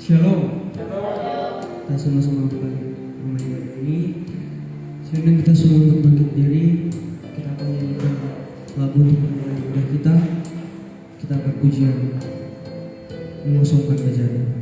Shalom. Kita sama-sama kembali ke rumah ibadah ini. Sebelum kita semua untuk bangkit diri, kita akan menyanyikan lagu untuk memulai ibadah kita. Kita akan pujian mengosongkan wajahnya.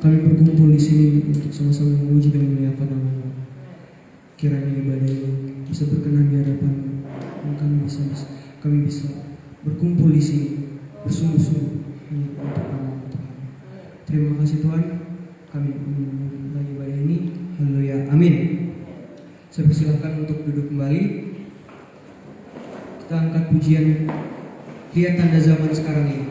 kami berkumpul di sini untuk sama-sama memuji dan memuliakan nama-Mu. Kiranya ibadah ini bisa berkenan di hadapan dan kami bisa berkumpul di sini bersungguh-sungguh untuk nama Tuhan. Terima kasih Tuhan, kami memulai ibadah ini. Haleluya, amin. Saya persilahkan untuk duduk kembali. Kita angkat pujian Lihat Tanda Zaman Sekarang Ini.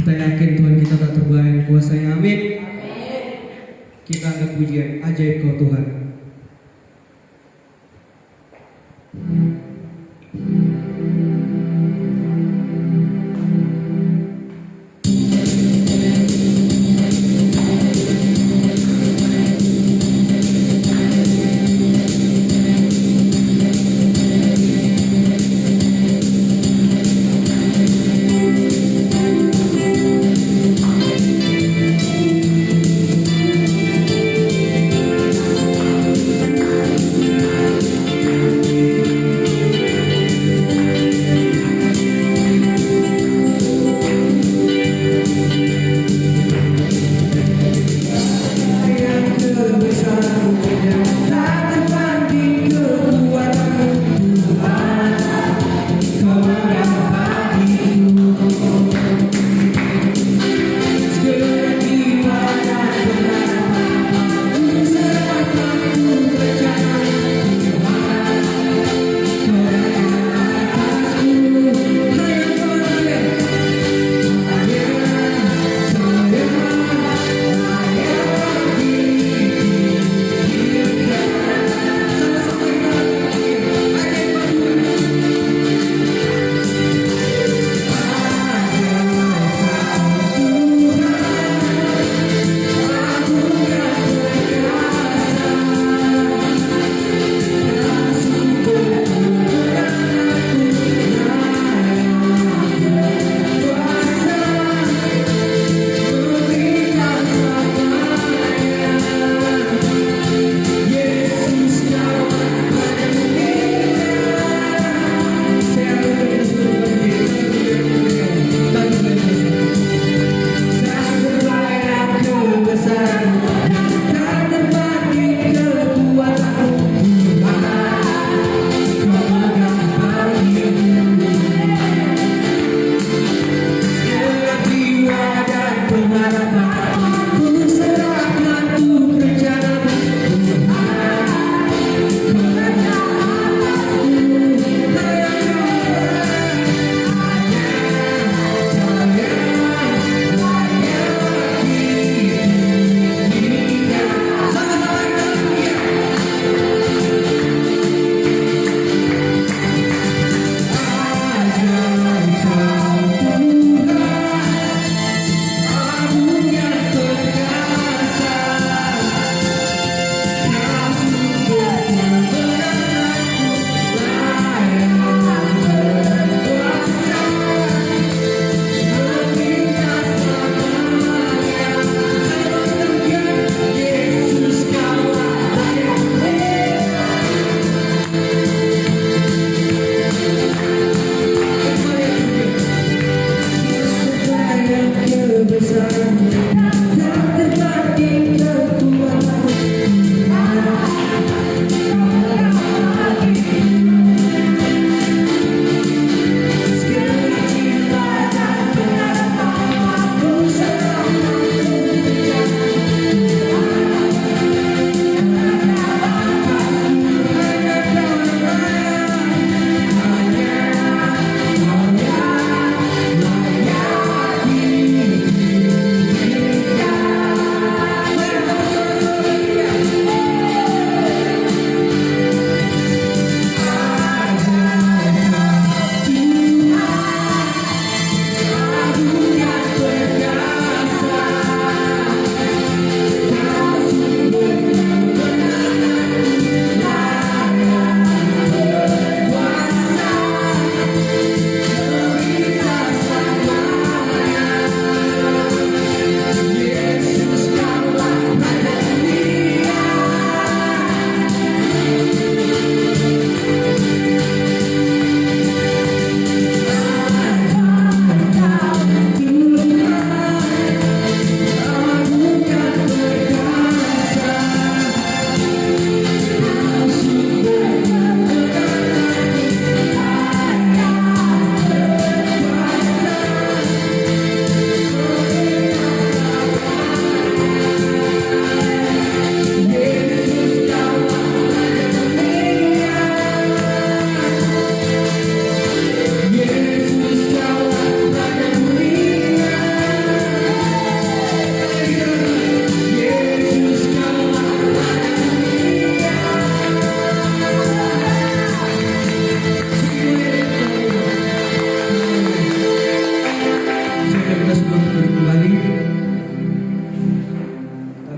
Kita yakin Tuhan kita tak terbayang kuasanya, amin. Kita angkat pujian Ajaib Kau Tuhan.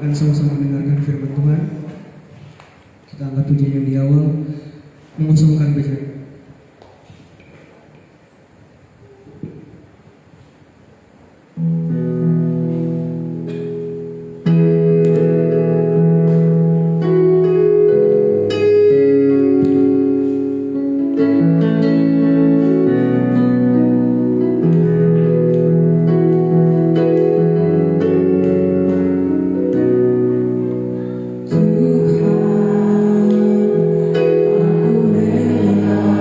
akan sama-sama mendengarkan firman Tuhan. Kita angkat pujian yang di awal, mengosongkan bacaan. Tuhan, aku rela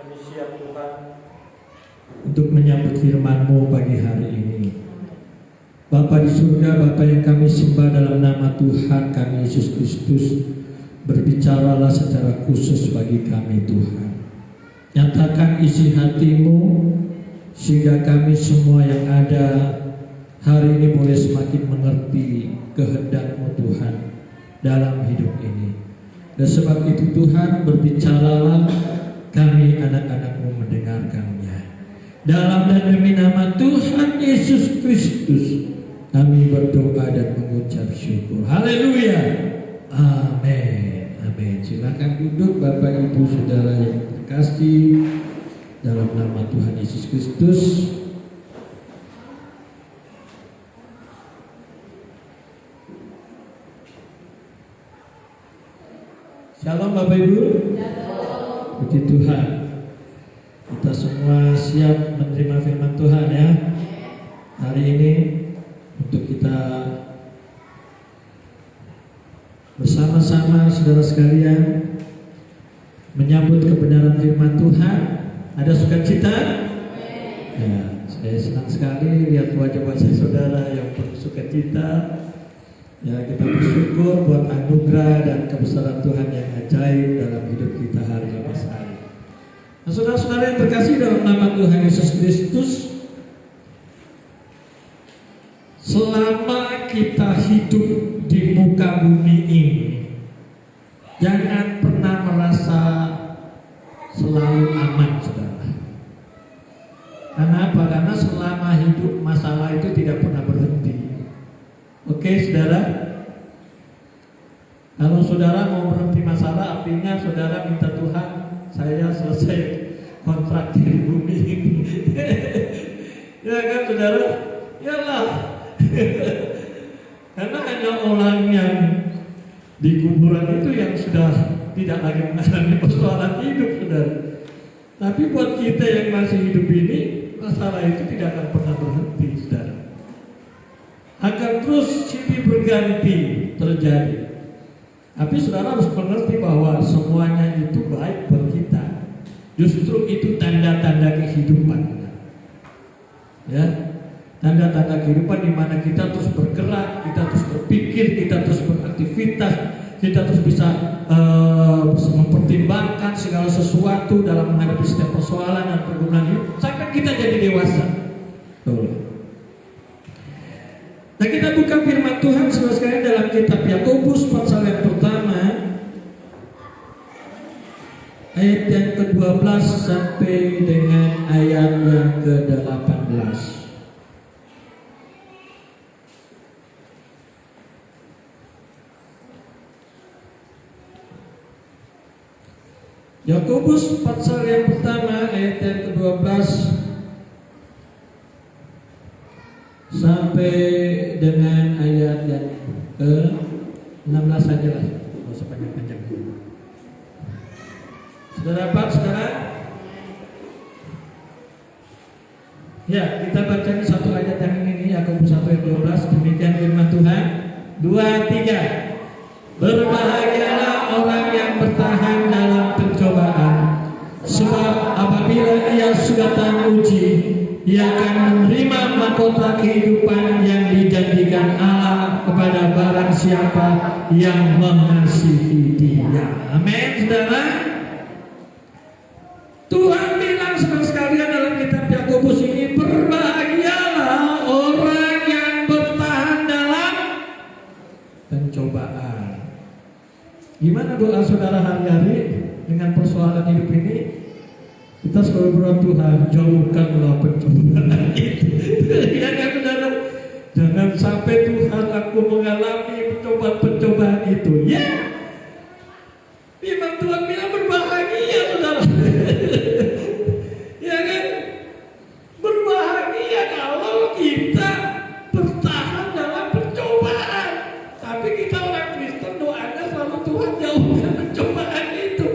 Kami siap Tuhan untuk menyambut firman-Mu pagi hari ini. Bapa di surga, Bapa yang kami sembah dalam nama Tuhan kami Yesus Kristus, berbicaralah secara khusus bagi kami Tuhan. Nyatakan isi hati-Mu sehingga kami semua yang ada hari ini boleh semakin mengerti kehendak-Mu Tuhan dalam hidup ini. Dan sebab itu Tuhan, berbicaralah, kami anak-anak-Mu mendengarkannya. Dalam dan demi nama Tuhan Yesus Kristus kami berdoa dan mengucap syukur. Haleluya. Amin. Amin. Silakan duduk Bapak Ibu Saudara yang terkasih dalam nama Tuhan Yesus Kristus. Shalom Bapak Ibu. Puji Tuhan. Kita semua siap menerima firman Tuhan ya. Hari ini untuk kita bersama-sama saudara sekalian menyambut kebenaran firman Tuhan. Ada sukacita? Ya, saya senang sekali lihat wajah-wajah saudara yang penuh sukacita. Ya, kita bersyukur buat anugerah dan kebesaran Tuhan yang ajaib dalam hidup kita hari lepas hari. Nah, saudara-saudara yang terkasih dalam nama Tuhan Yesus Kristus, selama kita hidup di muka bumi ini, jangan pernah merasa selalu aman, saudara. Karena apa? Karena selama hidup masalah itu tidak pernah berhenti. Oke, saudara. Kalau saudara mau berhenti masalah, artinya saudara minta Tuhan, saya selesai kontrak di bumi ini. Ya kan, saudara? Yalah. Karena hanya orang yang di kuburan itu yang sudah tidak lagi mengalami persoalan hidup, saudara. Tapi buat kita yang masih hidup ini, masalah itu tidak akan pernah berhenti, saudara. Akan terus silih berganti terjadi. Tapi saudara harus mengerti bahwa semuanya itu baik buat kita. Justru itu tanda-tanda kehidupan. Ya, tanda-tanda kehidupan di mana kita terus bergerak, kita terus berpikir, kita terus beraktivitas, kita terus bisa mempertimbangkan segala sesuatu dalam menghadapi setiap persoalan dan pergumulan hidup sampai kita jadi dewasa. Tuh. Nah, kita buka firman Tuhan saudara sekalian dalam kitab Yakobus pasal yang pertama ayat yang ke-12 sampai dengan ayat yang ke-18. Yakobus pasal yang pertama ayat yang ke-12 sampai dengan ayat yang ke-16 saja lah, nggak usah panjang-panjang. Sudah dapat, saudara? Ya, kita baca ini satu ayat yang ini, Yakobus 1 ayat 12. Demikian firman Tuhan. 2, 3. Berbahagialah orang yang bertahan dalam pencobaan, sebab apabila ia sudah teruji, ia akan menerima mahkota kehidupan yang dijanjikan Allah kepada barang siapa yang mengasihi Dia. Amin, saudara. Tuhan bilang saudara sekalian dalam kitab Yakobus ini, berbahagialah orang yang bertahan dalam pencobaan. Gimana doa saudara hari-hari dengan persoalan hidup ini? Kita selalu berdoa, Tuhan jauhkanlah pencobaan itu. Ya kan, saudara? Jangan sampai Tuhan aku mengalami pencobaan itu. Ya, firman Tuhan bilang berbahagia, saudara. Ya kan? Berbahagia kalau kita bertahan dalam pencobaan. Tapi kita orang Kristen doanya selalu Tuhan jauhkan pencobaan itu.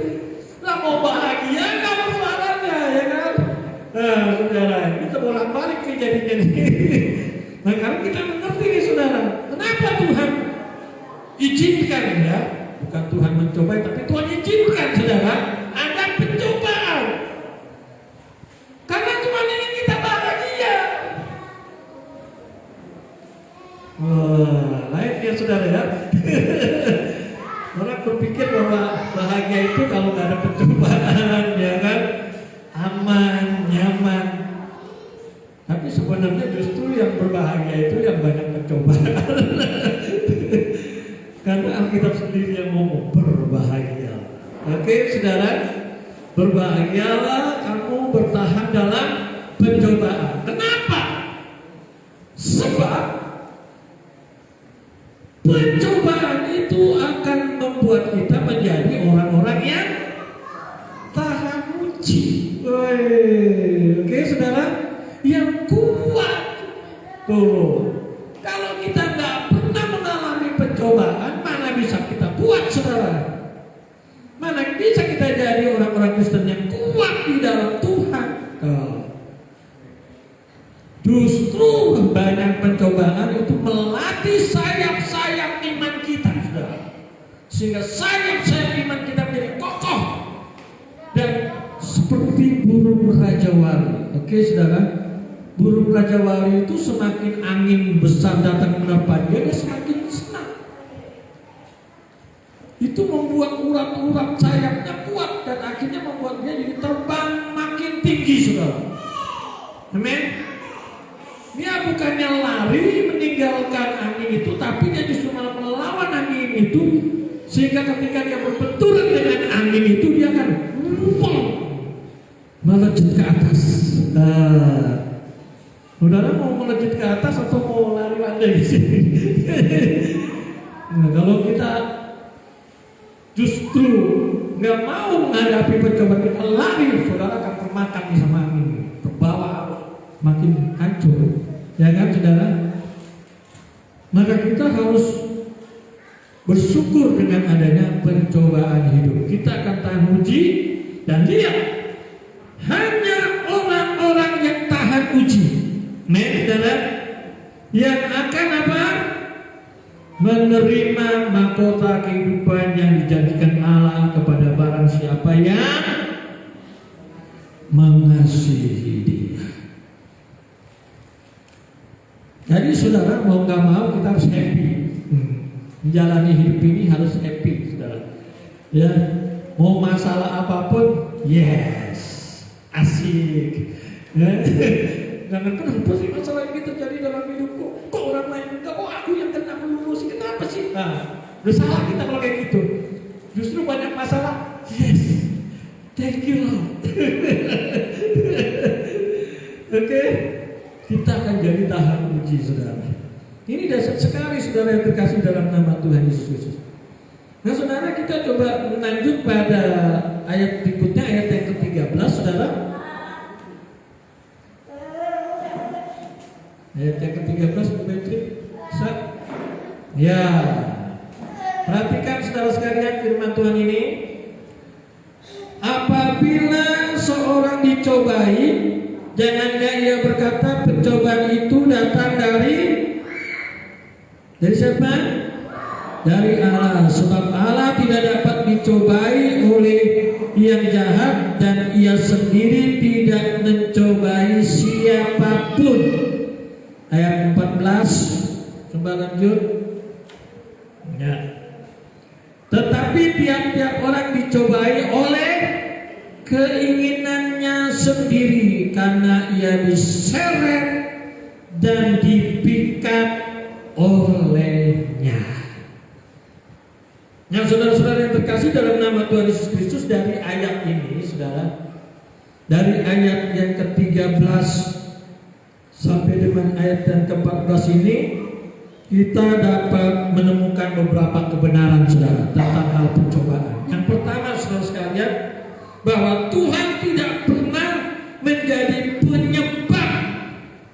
Lah mau bahagia nggak masalahnya, ya kan? Nah, saudara, kita bolak-balik nih jadi. Nah, karena kita mengerti nih, saudara, kenapa Tuhan izinkan ya? Bukan Tuhan mencoba, tapi Tuhan izinkan, saudara, ada pencobaan. bahagia itu kalau nggak ada pencobaan, ya kan? Aman, nyaman. Tapi sebenarnya justru yang berbahagia itu yang banyak pencobaan. Karena Alkitab sendiri yang ngomong berbahagia. Oke, saudara, berbahagialah kamu bertahan dalam pencobaan. Kenapa? Sebab pencobaan itu akan membuat kita menjadi orang-orang yang tahan uji. Oke, saudara, yang kuat. Tuh, kalau kita nggak pernah mengalami pencobaan, mana bisa kita kuat, saudara? Mana bisa kita jadi orang-orang Kristen yang kuat di dalam Tuhan? Justru banyak pencobaan itu melatih sayap-sayap iman kita, saudara. Sehingga sayap-sayap iman kita menjadi kokoh dan seperti burung rajawali. Oke, saudara, burung rajawali itu semakin angin besar datang menerpa dia semakin senang. Itu membuat urat-urat sayapnya kuat dan akhirnya membuat dia jadi terbang makin tinggi, saudara. Amin. Dia bukannya lari meninggalkan angin itu, tapi dia justru malah melawan angin itu, sehingga ketika dia berbenturan dengan angin itu dia akan melejit ke atas. Saudara mau melejit ke atas atau mau lari-lari di sini? Nah, kalau kita justru nggak mau menghadapi pencobaan, kita lari, saudara akan termakan sama angin, terbawa makin hancur. Ya kan, saudara? Maka kita harus bersyukur dengan adanya pencobaan hidup. Kita akan tahan uji dan lihat hanya orang-orang yang tahan uji, saudara, yang akan apa? Menerima mahkota kehidupan yang dijanjikan Allah kepada barang siapa yang mengasihi Dia. Jadi saudara, mau nggak mau kita harus happy. Menjalani hidup ini harus happy, saudara. Ya, mau masalah apapun, yes, asik. Ya. Jangan kenapa sih masalah ini terjadi dalam hidupku? Kok orang lain enggak? Kok aku yang kena melulu sih? Kenapa sih? Nah, udah salah kita kalau kayak gitu. Justru banyak masalah, yes, thank you Lord. Oke. Kita akan jadi tahan uji, saudara. Ini dasar sekali, saudara, yang terkasih dalam nama Tuhan Yesus Kristus. Nah, saudara, kita coba lanjut pada ayat berikutnya, ayat yang ke-13, saudara. Ayat yang ke-13, Bu Petri. Ya, perhatikan, saudara sekalian, firman Tuhan ini. Apabila seorang dicobai, janganlah ia berkata pencobaan itu datang dari siapa? Dari Allah. Sebab Allah tidak dapat dicobai oleh yang jahat dan ia sendiri tidak mencobai siapapun. Ayat 14. Coba lanjut. Ya. Tetapi tiap-tiap orang dicobai oleh keinginannya sendiri, karena ia diseret dan dipikat olehnya. Yang saudara-saudara yang terkasih dalam nama Tuhan Yesus Kristus, dari ayat ini, saudara, dari ayat yang ke-13 sampai dengan ayat yang ke-14 ini, kita dapat menemukan beberapa kebenaran, saudara, tentang hal pencobaan. Yang pertama, saudara sekalian, bahwa Tuhan tidak pernah menjadi penyebab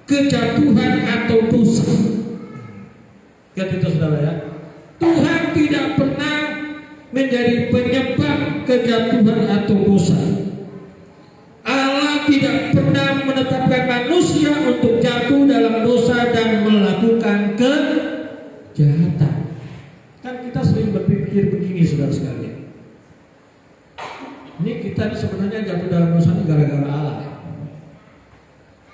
kejatuhan atau dosa. Lihat itu, saudara, ya. Tuhan tidak pernah menjadi penyebab kejatuhan atau dosa. Allah tidak pernah menetapkan manusia untuk jatuh dalam dosa dan melakukan kejahatan. Kan kita sering berpikir begini, saudara sekalian. Ini kita sebenarnya jatuh dalam dosa ini gara-gara Allah.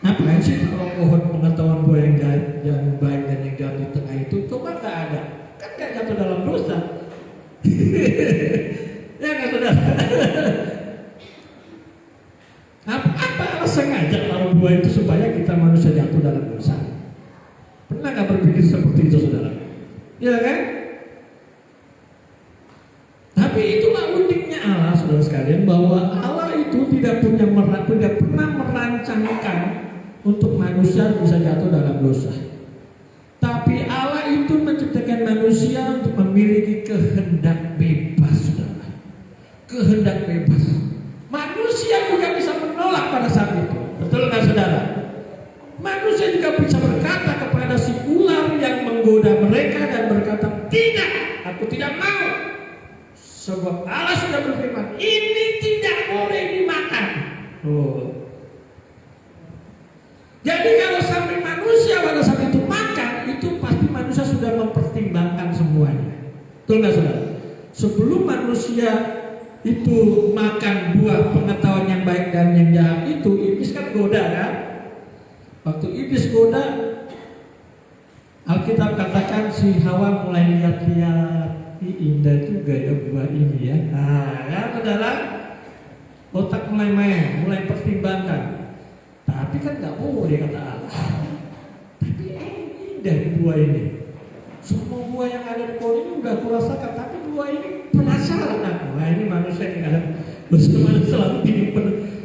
Ngapain sih kalau pohon pengetahuan bahwa yang baik dan yang jahat di tengah itu coba nggak ada? Kan nggak jatuh dalam dosa. Ya nggak, saudara? Apa alasan ngajak taruh buah itu supaya kita manusia jatuh dalam dosa? Pernah nggak berpikir seperti itu, saudara? Ya kan? Tapi itulah uniknya Allah, saudara sekalian, bahwa Allah itu tidak pernah merancangkan untuk manusia bisa jatuh dalam dosa. Tapi Allah itu menciptakan manusia untuk memiliki kehendak bebas, saudara. Kehendak bebas. Manusia juga bisa menolak pada saat itu. Betul nggak, saudara? Manusia juga bisa berkata kepada si ular yang menggoda mereka dan berkata, tidak, aku tidak mau. Sebab Allah sudah berfirman, ini tidak boleh dimakan. Jadi kalau sampai manusia pada saat itu makan, itu pasti manusia sudah mempertimbangkan semuanya. Betul nggak, saudara? Sebelum manusia itu makan buah pengetahuan yang baik dan yang jahat itu, iblis kan goda kan? Waktu iblis goda, Alkitab katakan si Hawa mulai lihat-lihat, indah juga ya buah ini ya. Nah, ya saudara, otak mulai main, mulai pertimbangkan. Tapi kan nggak boleh kata Allah. Tapi indah buah ini. Semua buah yang ada di pohon ini udah kurasakan, tapi buah ini penasaran aku. Nah ini manusia yang ada bersama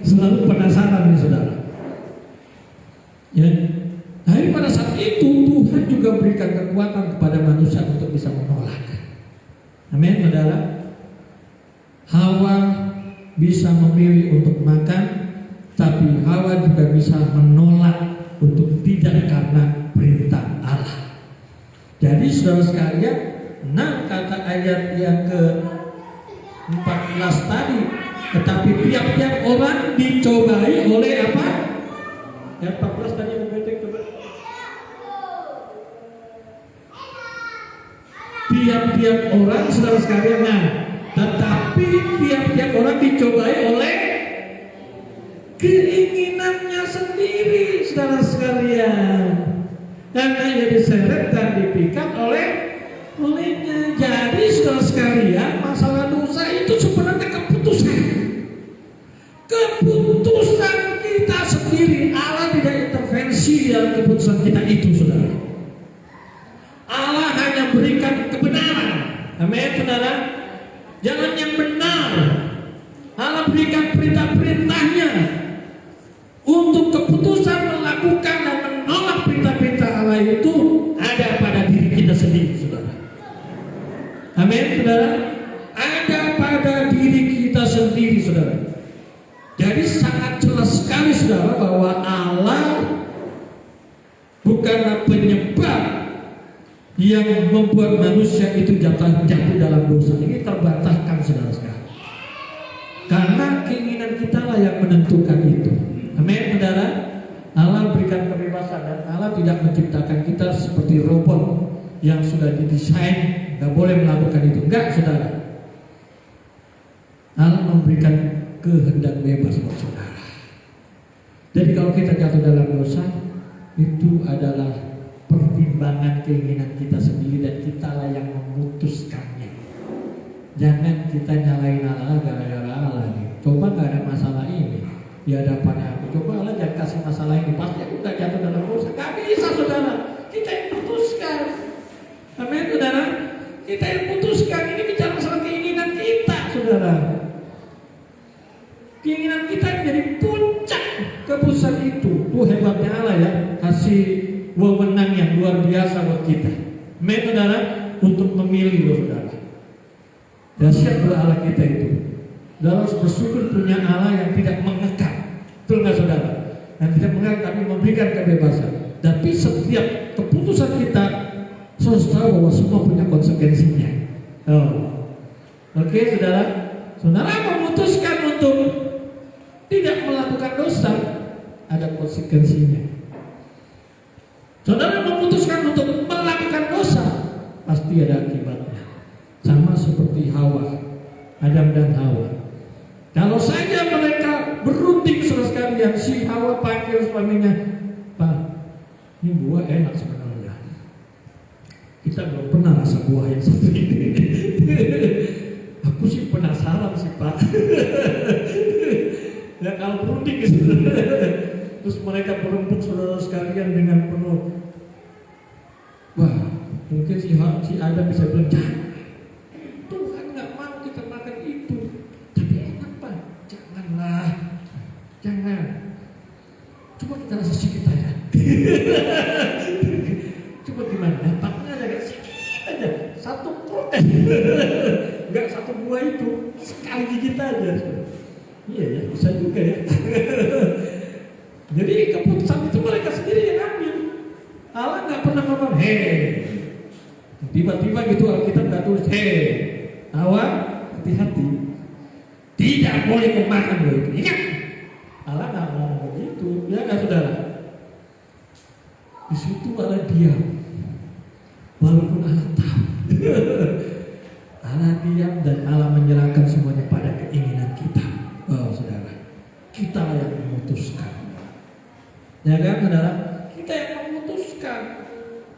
selalu penasaran nih, saudara. Ya, tapi pada saat itu Tuhan juga berikan kekuatan kepada manusia untuk bisa menolak. Amin, saudara. Hawa bisa memilih untuk makan, tapi Hawa juga bisa menolak untuk tidak karena perintah Allah. Jadi saudara sekalian, 6 kata ayat yang ke-14 tadi, tetapi tiap-tiap orang dicobai oleh apa? Yang 14 tadi coba. Tiap-tiap orang, saudara sekalian, tetapi tiap-tiap orang dicobai oleh keinginannya sendiri, saudara sekalian. Karena ia diseret dan dipikat olehnya. Jadi saudara sekalian, masalah dosa itu sebenarnya keputusan kita sendiri. Allah tidak intervensi dalam keputusan kita itu, saudara. Allah hanya berikan kebenaran. Amin, saudara. Jalan yang benar. Allah berikan perintah-perintahnya untuk keputusan melakukan dan menolak perintah-perintah Allah itu ada pada diri kita sendiri, saudara. Amin, saudara. Ada pada diri kita sendiri, saudara. Jadi sangat jelas sekali, saudara, bahwa Allah bukanlah penyebab yang membuat manusia itu jatuh dalam dosa. Ini terbantahkan, saudara sekalian. Karena keinginan kita lah yang menentukan itu. Amin, saudara. Allah berikan kebebasan dan Allah tidak menciptakan kita seperti robot yang sudah didesain nggak boleh melakukan itu. Enggak, saudara. Allah memberikan kehendak bebas buat saudara. Jadi kalau kita jatuh dalam dosa, itu adalah pertimbangan keinginan kita sendiri dan kita lah yang memutuskannya. Jangan kita nyalain Allah gara-gara Allah nih. Coba nggak ada masalah ini di hadapannya aku. Coba Allah jangan kasih masalah ini, pasti aku nggak jatuh dalam dosa. Nggak bisa, saudara. Kita yang putuskan. Amin, saudara. Kita yang putuskan. Ini bicara masalah keinginan kita, saudara. Keinginan kita menjadi puncak keputusan itu. Itu hebatnya Allah ya, kasih wewenang yang luar biasa buat kita. Amin, saudara, untuk memilih loh, saudara. Dahsyat Allah kita itu. Saudara harus bersyukur punya Allah yang tidak mengekang. Betul nggak, saudara? Yang tidak mengekang tapi memberikan kebebasan. Tapi setiap keputusan kita harus tahu bahwa semua punya konsekuensinya. Oke, saudara. Saudara memutuskan untuk tidak melakukan dosa, ada konsekuensinya. Saudara memutuskan untuk melakukan dosa, pasti ada akibatnya. Sama seperti Hawa, Adam dan Hawa. Kalau saja mereka berunding, saudara sekalian, si Hawa panggil suaminya, Pak, ini buah enak sebenarnya. Kita belum pernah rasa buah yang seperti ini. Aku sih penasaran sih, Pak. kalau berunding gitu. Terus mereka berembuk saudara sekalian dengan penuh. Wah, mungkin si Adam bisa bilang, Tuhan nggak mau kita makan itu. Tapi enak Pak, janganlah, jangan. Coba kita rasa sedikit aja. Coba gimana? Dampaknya aja kan sedikit aja, satu protes. Enggak satu buah itu, sekali gigit aja. Iya ya, bisa juga ya. Jadi keputusan itu mereka sendiri yang ambil. Allah nggak pernah ngomong, tiba-tiba gitu Alkitab nggak tulis, Hawa, hati-hati, tidak boleh memakan buah itu. Ingat, Allah nggak ngomong begitu, ya nggak saudara? Di situ Allah diam, walaupun Allah tahu. Allah diam dan Allah menyerahkan semuanya pada keinginan kita. Oh saudara, kita yang memutuskan. Ya kan saudara? Kita yang memutuskan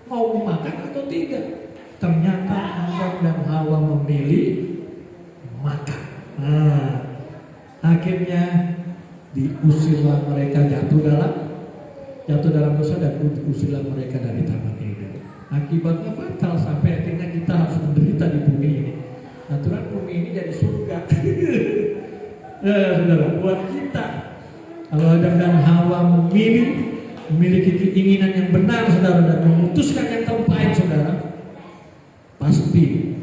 mau memakan atau tidak. Ternyata Adam dan Hawa memilih makan. Akhirnya diusirlah mereka jatuh dalam dosa dan diusirlah mereka dari Taman Eden. Akibatnya fatal sampai akhirnya kita harus menderita di bumi ini. Aturan bumi ini jadi surga. Saudara, buat kita. Kalau Adam dan Hawa memiliki keinginan yang benar, saudara, dan memutuskan yang terbaik, saudara, pasti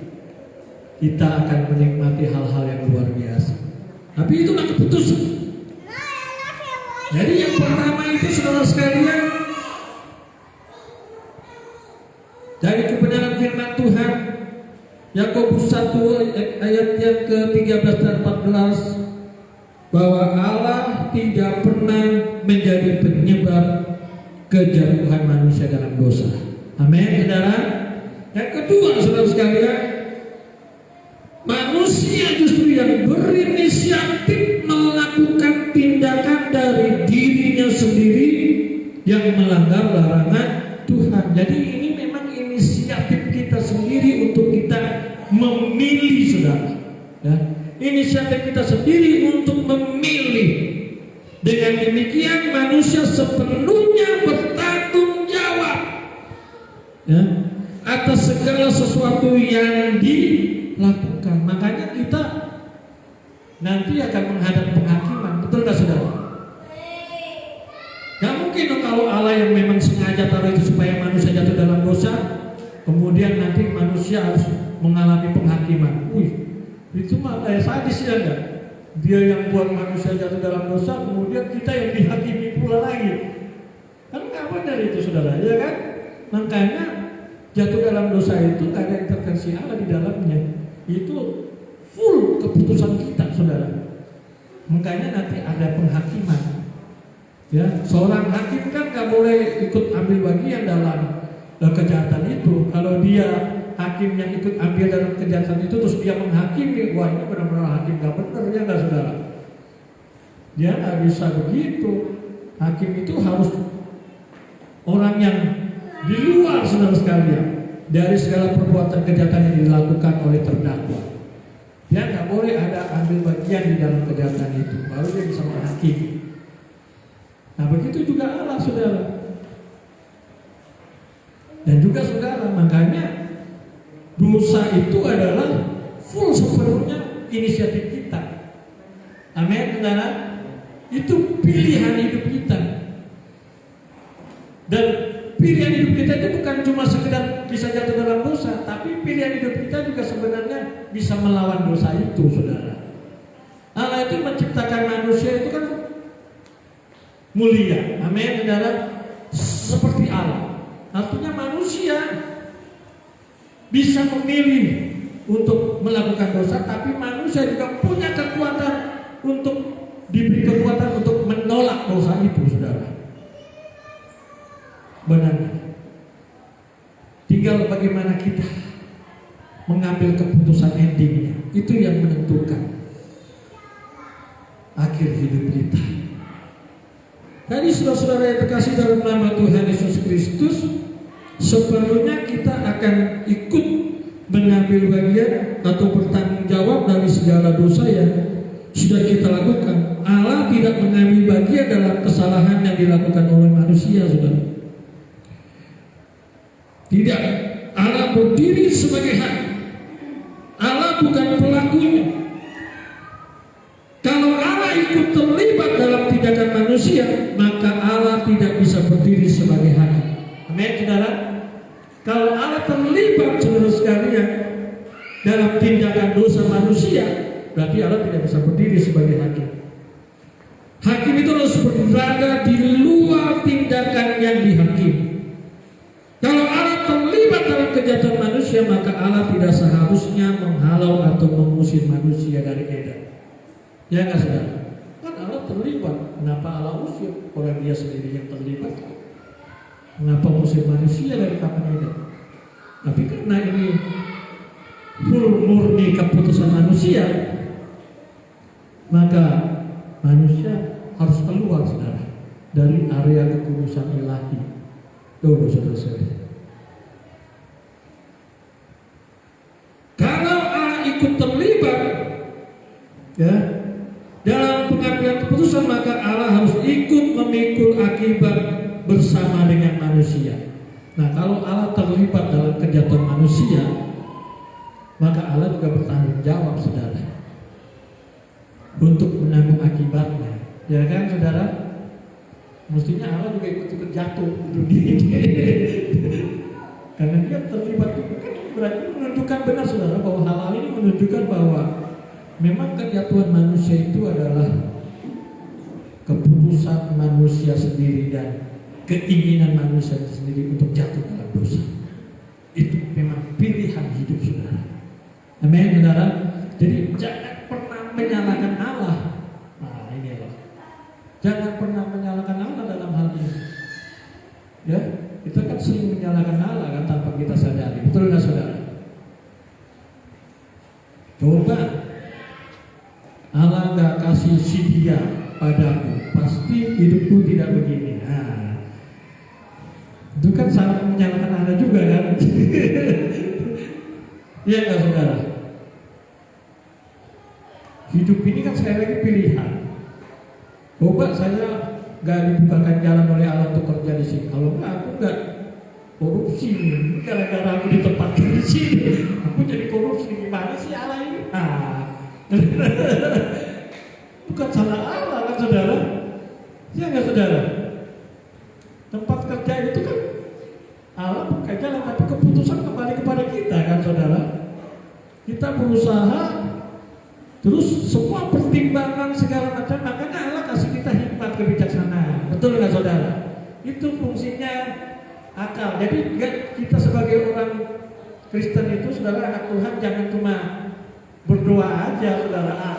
kita akan menikmati hal-hal yang luar biasa. Tapi itulah keputusan. Jadi yang pertama itu, saudara sekalian, dari kebenaran firman Tuhan, Yakobus 1 ayat yang ke-13 dan 14, bahwa Allah tidak pernah menjadi penyebab kejatuhan manusia dalam dosa. Amin, saudara. Yang kedua, saudara sekalian, manusia justru yang berinisiatif melakukan tindakan dari dirinya sendiri yang melanggar larangan Tuhan. Jadi ini memang inisiatif kita sendiri untuk kita memilih, saudara. Ya. Inisiatif kita sendiri untuk memilih. Dengan demikian manusia sepenuhnya bertanggung jawab, ya, atas segala sesuatu yang dilakukan. Makanya kita nanti akan menghadap penghakiman. Betul nggak saudara? Gak mungkin dong kalau Allah yang memang sengaja taruh itu supaya manusia jatuh dalam dosa, kemudian nanti manusia harus mengalami penghakiman. Itu mah sadis ya enggak? Dia yang buat manusia jatuh dalam dosa, kemudian kita yang dihakimi pula lagi. Kan nggak benar itu saudara, ya kan? Makanya jatuh dalam dosa itu nggak ada intervensi Allah di dalamnya. Itu full keputusan kita, saudara. Makanya nanti ada penghakiman. Ya, seorang hakim kan nggak boleh ikut ambil bagian dalam kejahatan itu. Kalau dia hakim yang ikut ambil dalam kejahatan itu terus dia menghakimi, wah ini benar-benar hakim gak benar, ya nggak saudara? Dia nggak bisa begitu. Hakim itu harus orang yang di luar, saudara sekalian, dari segala perbuatan kejahatan yang dilakukan oleh terdakwa. Dia nggak boleh ada ambil bagian di dalam kejahatan itu, baru dia bisa menghakimi. Nah begitu juga Allah, saudara. Dan juga saudara, makanya dosa itu adalah full sepenuhnya inisiatif kita. Amin, saudara. Itu pilihan hidup kita. Dan pilihan hidup kita itu bukan cuma sekedar bisa jatuh dalam dosa, tapi pilihan hidup kita juga sebenarnya bisa melawan dosa itu, saudara. Allah itu menciptakan manusia itu kan mulia. Amin, saudara. Seperti Allah. Artinya manusia bisa memilih untuk melakukan dosa, tapi manusia juga punya kekuatan untuk diberi kekuatan untuk menolak dosa itu, saudara. Benar. Tinggal bagaimana kita mengambil keputusan endingnya. Itu yang menentukan akhir hidup kita. Tadi saudara-saudara yang terkasih dalam nama Tuhan Yesus Kristus, sepenuhnya kita akan ikut mengambil bagian atau bertanggung jawab dari segala dosa yang sudah kita lakukan. Allah tidak mengambil bagian dalam kesalahan yang dilakukan oleh manusia, saudara. Tidak. Allah berdiri sebagai hakim. Allah bukan pelakunya. Kalau Allah ikut terlibat dalam tindakan manusia, maka Allah tidak bisa berdiri sebagai hakim. Amin, saudara. Kalau Allah terlibat, saudara sekalian, dalam tindakan dosa manusia, berarti Allah tidak bisa berdiri sebagai hakim. Hakim itu harus berada di luar tindakan yang dihakimi. Kalau Allah terlibat dalam kejahatan manusia, maka Allah tidak seharusnya menghalau atau mengusir manusia dari Eden. Ya nggak, saudara? Kan Allah terlibat. Kenapa Allah usir? Orang dia sendiri yang terlibat. Mengapa usir manusia dari taman Eden? Tapi karena ini full murni keputusan manusia, maka manusia harus keluar, saudara, dari area kekudusan ilahi. Tuh, saudara-saudara. Kalau Allah ikut terlibat, ya, dalam pengambilan keputusan, maka Allah harus ikut memikul akibat bersama dengan manusia. Nah, kalau Allah terlibat dalam kejahatan manusia, maka Allah juga bertanggung jawab, saudara, untuk menanggung akibatnya. Ya kan, saudara? Mestinya Allah juga ikut jatuh di dunia ini. Karena dia terlibat, kan berarti menunjukkan benar, saudara, bahwa hal-hal ini menunjukkan bahwa memang kejatuhan manusia itu adalah keputusan manusia sendiri dan keinginan manusia sendiri untuk jatuh dalam dosa. Itu memang pilihan hidup, saudara. Amin, saudara. Jadi jangan pernah menyalahkan Allah. Nah, ini loh. Jangan pernah menyalahkan Allah dalam hal ini. Ya, kita kan sering menyalahkan Allah kan tanpa kita sadari. Betul nggak, saudara? Coba Allah nggak kasih si dia padaku, pasti hidupku tidak begini. Nah, itu kan sangat menyalahkan Allah juga kan? Iya nggak, saudara? Hidup ini kan sekali lagi pilihan. Coba saya nggak dibukakan jalan oleh Allah untuk kerja di sini. Kalau nggak, aku nggak korupsi. Gara-gara aku ditempatkan di sini, aku jadi korupsi. Gimana sih Allah ini? Bukan salah Allah kan, saudara? Iya nggak, saudara? Tempat kerja itu kan Allah bukan jalan, tapi keputusan kembali kepada kita kan, saudara? Kita berusaha, terus semua pertimbangan segala macam, makanya Allah kasih kita hikmat kebijaksanaan. Betul nggak, saudara? Itu fungsinya akal. Jadi kita sebagai orang Kristen itu, saudara, anak Tuhan, jangan cuma berdoa aja, saudara.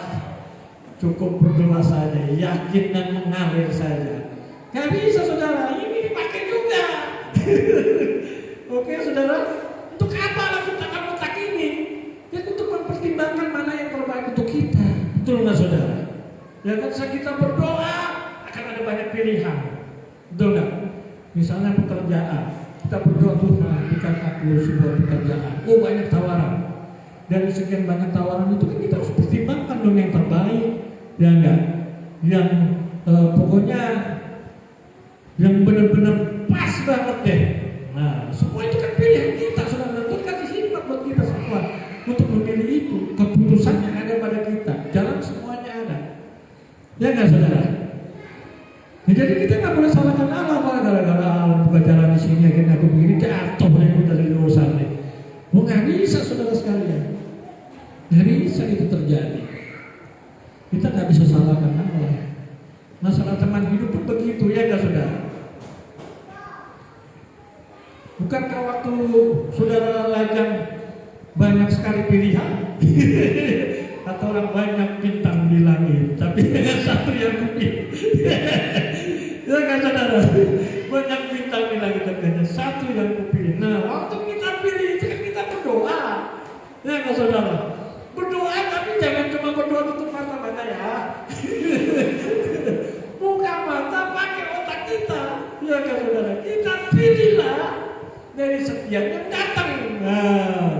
Cukup berdoa saja, yakin dan mengalir saja. Gak bisa, saudara. Ini dipakai juga. Oke, saudara. Untuk apa Allah ciptakan otak ini? Ya, untuk mempertimbangkan mana yang terbaik untuk kita. Betul nggak, saudara? Ya kan, saat kita berdoa akan ada banyak pilihan. Betul nggak? Misalnya pekerjaan, kita berdoa, Tuhan berikan aku sebuah pekerjaan. Oh, banyak tawaran. Dari sekian banyak tawaran itu kan kita harus pertimbangkan dong yang terbaik, ya enggak? Yang pokoknya yang benar-benar pas banget deh. Nah, semua itu kan pilihan kita, saudara. Tuhan kasih hikmat buat kita semua untuk memilih itu. Keputusannya ada pada kita, jalan semuanya ada. Ya enggak, saudara? Nah, jadi kita nggak boleh salahkan Allah, Pak, gara-gara Allah buka jalan di sini, akhirnya aku begini jatuh dari dosa nih. Oh, nggak bisa, saudara sekalian. Nggak bisa itu terjadi. Kita nggak bisa salahkan Allah. Masalah teman hidup pun begitu, ya nggak, saudara? Bukankah waktu saudara lajang banyak sekali pilihan? Kata orang banyak bintang di langit, tapi hanya satu yang kupilih. Ya nggak, saudara? Banyak bintang di langit, tapi hanya satu yang kupilih. Nah, waktu kita pilih itu kan kita berdoa. Ya nggak, saudara? Berdoa, tapi jangan cuma berdoa tutup mata ya. Buka mata, pakai otak kita. Ya nggak, saudara? Kita pilihlah dari sekian yang datang. Nah,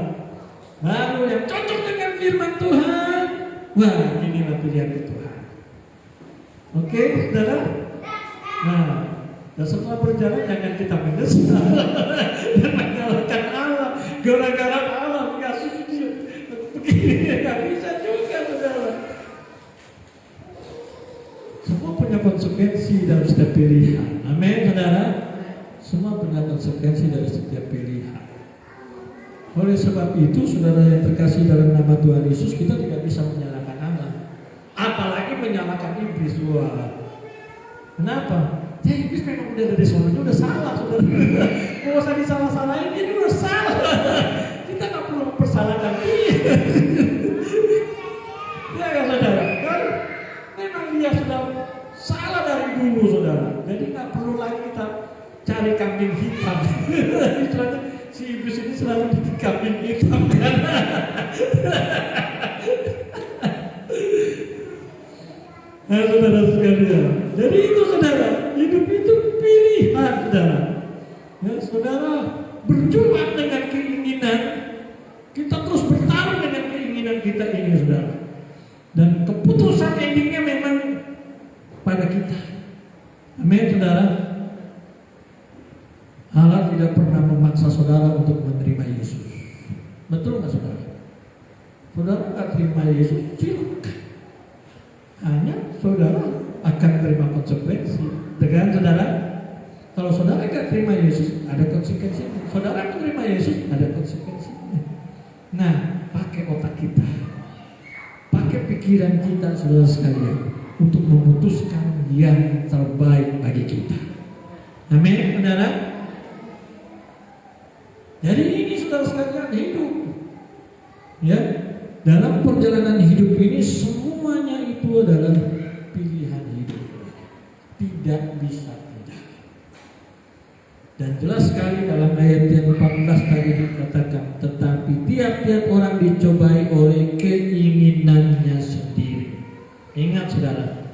baru yang cocok dengan firman Tuhan, Wah, inilah pilihan Tuhan. Oke, saudara. Nah, dan setelah berjalan jangan kita menyesal dan menyalahkan Allah. Gara-gara Allah kasih dia begini, nggak bisa juga, saudara. Semua punya konsekuensi dalam setiap pilihan. Amin, saudara. Semua punya konsekuensi dari setiap pilihan. Oleh sebab itu, saudara yang terkasih dalam nama Tuhan Yesus, kita tidak bisa menyalahkan Allah, apalagi menyalahkan iblis. Wah, kenapa? Ya iblis memang udah dari sononya udah salah, saudara. Nggak usah disalah-salahin, dia udah salah. Kita nggak perlu mempersalahkan dia. Ya kan, saudara? Kan memang dia sudah salah dari dulu, saudara. Jadi nggak perlu lagi kita cari kambing hitam. Istilahnya si iblis ini selalu kambing hitam kan. Nah, saudara sekalian. Jadi itu, saudara, hidup itu pilihan, saudara. Ya, saudara berjuang dengan keinginan, kita terus bertarung dengan keinginan kita ini, saudara. Dan keputusan endingnya memang pada kita. Amin, saudara. Allah tidak pernah memaksa saudara untuk menerima Yesus. Betul nggak, saudara? Saudara nggak terima Yesus, silakan. Hanya saudara akan terima konsekuensi. Dengan saudara, kalau saudara nggak terima Yesus, ada konsekuensinya. Saudara menerima Yesus, ada konsekuensinya. Nah, pakai otak kita, pakai pikiran kita, saudara sekalian, untuk memutuskan yang terbaik bagi kita. Amin, saudara. Jadi ini, saudara sekalian, hidup. Ya, dalam perjalanan hidup ini semuanya itu adalah pilihan hidup. Tidak bisa tidak. Dan jelas sekali dalam ayat yang 14 tadi dikatakan, tetapi tiap-tiap orang dicobai oleh keinginannya sendiri. Ingat, saudara,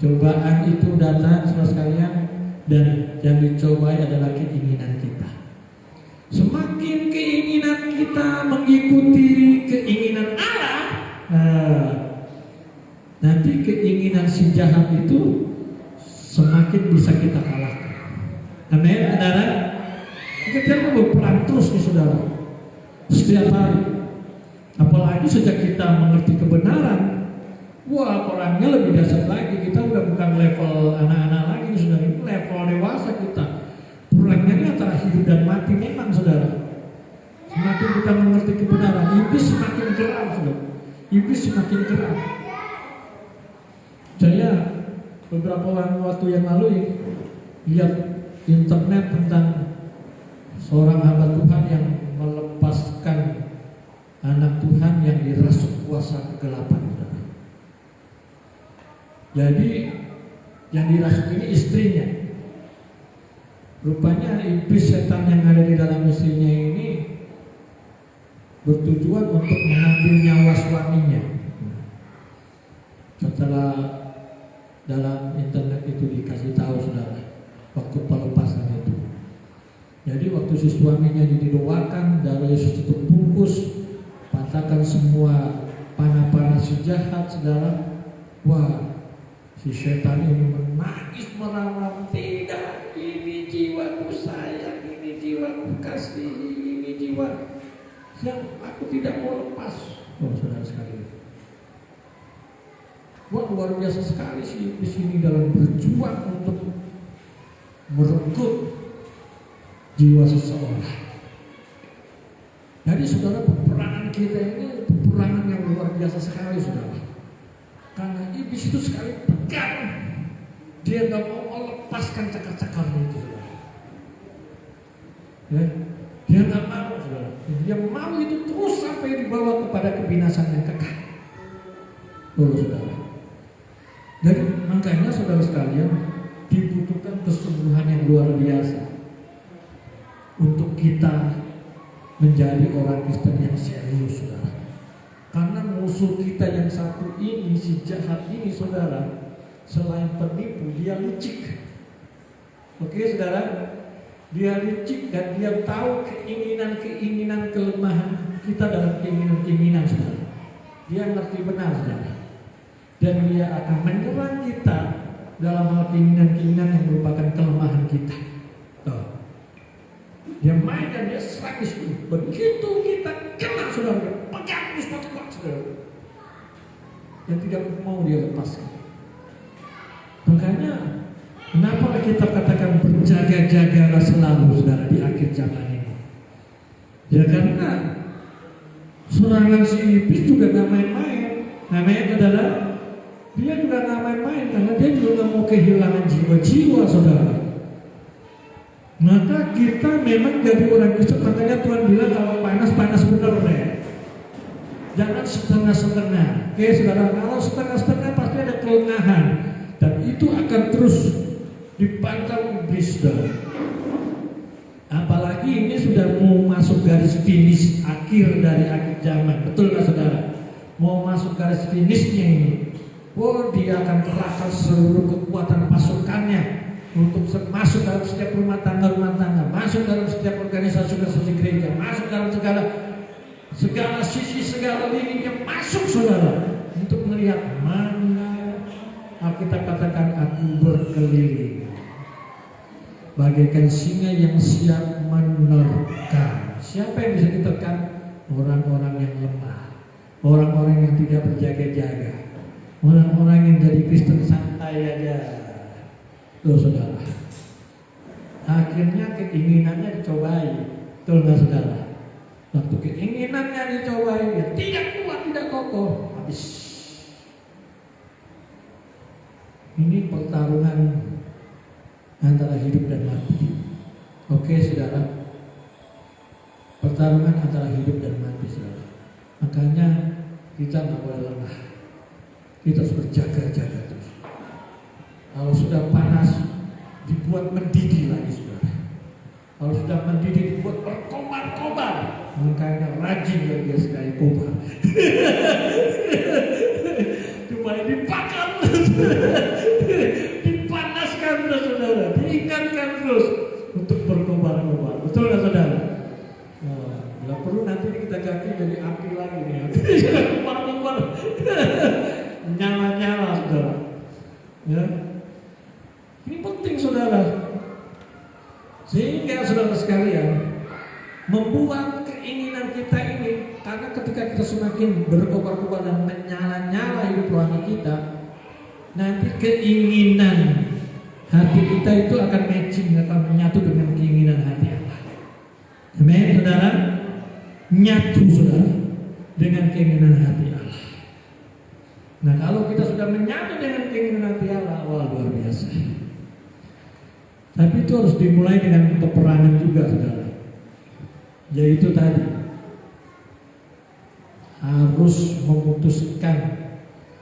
cobaan itu datang, saudara sekalian, dan yang dicobai adalah keinginan kita. Semakin keinginan kita mengikuti keinginan Allah, nanti keinginan si jahat itu semakin bisa kita kalahkan. Amin, saudara. Kita berperang terus nih, saudara, setiap hari. Apalagi sejak kita mengerti kebenaran, wah, perangnya lebih dahsyat lagi. Kita udah bukan level anak-anak lagi, saudara. Ini level dewasa kita. Perangnya ini antara hidup dan mati memang, saudara. Semakin kita mengerti kebenaran, iblis semakin geram, saudara. Iblis semakin geram. Saya beberapa waktu yang lalu lihat internet tentang seorang hamba Tuhan yang melepaskan anak Tuhan yang dirasuk kuasa kegelapan, saudara. Jadi yang dirasuk ini istrinya. Rupanya iblis setan yang ada di dalam istrinya ini bertujuan untuk mengambil nyawa suaminya. Setelah dalam internet itu dikasih tahu, saudara, waktu pelepasan itu. Jadi waktu si suaminya didoakan, darah Yesus itu bungkus, patahkan semua panah-panah si jahat, saudara. Wah, si setan ini menangis merawat, tidak, ini jiwaku sayang, ini jiwaku kasih, ini jiwa yang aku tidak mau lepas. Oh, saudara sekalian, wah, luar biasa sekali sih di sini dalam berjuang untuk merekrut jiwa seseorang. Jadi, saudara, peperangan kita ini peperangan yang luar biasa sekali, saudara. Karena iblis itu sekali pegang, dia nggak mau melepaskan cakar-cakarnya itu, saudara. Ya, dia nggak mau, saudara. Dia mau itu terus sampai dibawa kepada kebinasan yang kekal. Oh, saudara. Jadi makanya, saudara sekalian, dibutuhkan kesungguhan yang luar biasa untuk kita menjadi orang Kristen yang serius, saudara. Karena musuh kita yang satu ini, si jahat ini, saudara, selain penipu, dia licik. Oke, saudara, dia licik dan dia tahu keinginan-keinginan kelemahan kita dalam keinginan-keinginan, saudara. Dia ngerti benar, saudara. dan dia akan menyerang kita dalam hal keinginan-keinginan yang merupakan kelemahan kita. Tuh. Dia main dan dia serang di situ. Begitu kita kena, saudara, pegang terus kuat, saudara. Dan tidak mau dia lepaskan. Makanya kenapa kita katakan berjaga-jagalah selalu, saudara, di akhir zaman ini? Ya karena serangan si iblis juga gak main-main. Namanya adalah dia juga gak main-main karena dia juga gak mau kehilangan jiwa-jiwa, saudara. Maka kita memang jadi orang Kristen, makanya Tuhan bilang kalau panas benar ya. Jangan setengah-setengah. Oke saudara, kalau setengah-setengah pasti ada kelengahan. Dan itu akan terus dipantau iblis, saudara. Apalagi ini sudah mau masuk garis finish akhir dari akhir zaman. Betul nggak saudara? Mau masuk garis finishnya ini. Oh, dia akan kerahkan seluruh kekuatan pasukannya untuk masuk dalam setiap rumah tangga, masuk dalam setiap organisasi gereja, masuk dalam segala sisi, segala lininya, masuk saudara, untuk melihat mana. Alkitab katakan aku berkeliling bagaikan singa yang siap menerkam. Siapa yang bisa diterkam? Orang-orang yang lemah, orang-orang yang tidak berjaga-jaga, orang-orang yang jadi Kristen santai aja. Tuh saudara, akhirnya keinginannya dicobai. Betul nggak saudara? Waktu keinginannya dicobai, dia tidak kuat, tidak kokoh, habis. Ini pertarungan antara hidup dan mati. Oke saudara, pertarungan antara hidup dan mati, saudara. Makanya kita nggak boleh lemah. Kita harus berjaga-jaga terus. Kalau sudah panas, dibuat mendidih lagi, saudara. Kalau sudah mendidih, dibuat berkobar-kobar. Makanya rajin ya sekali kobar. Supaya dibakar, dipanaskan, saudara. Diingatkan terus untuk berkobar-kobar. Betul nggak, saudara? Nggak perlu nanti kita ganti jadi api lagi nih. Kobar-kobar, nyala-nyala, saudara. Ya. Ini penting, saudara. Sehingga saudara sekalian, membuang keinginan kita ini, karena ketika kita semakin berkobar-kobar dan menyala-nyala hidup rohani kita, nanti keinginan hati kita itu akan matching, akan menyatu dengan keinginan hati Allah. Amin, saudara. Nyatu, saudara, dengan keinginan hati Allah. Nah, kalau kita sudah menyatu dengan keinginan hati Allah, wah luar biasa. Tapi itu harus dimulai dengan peperangan juga, saudara. Yaitu tadi harus memutuskan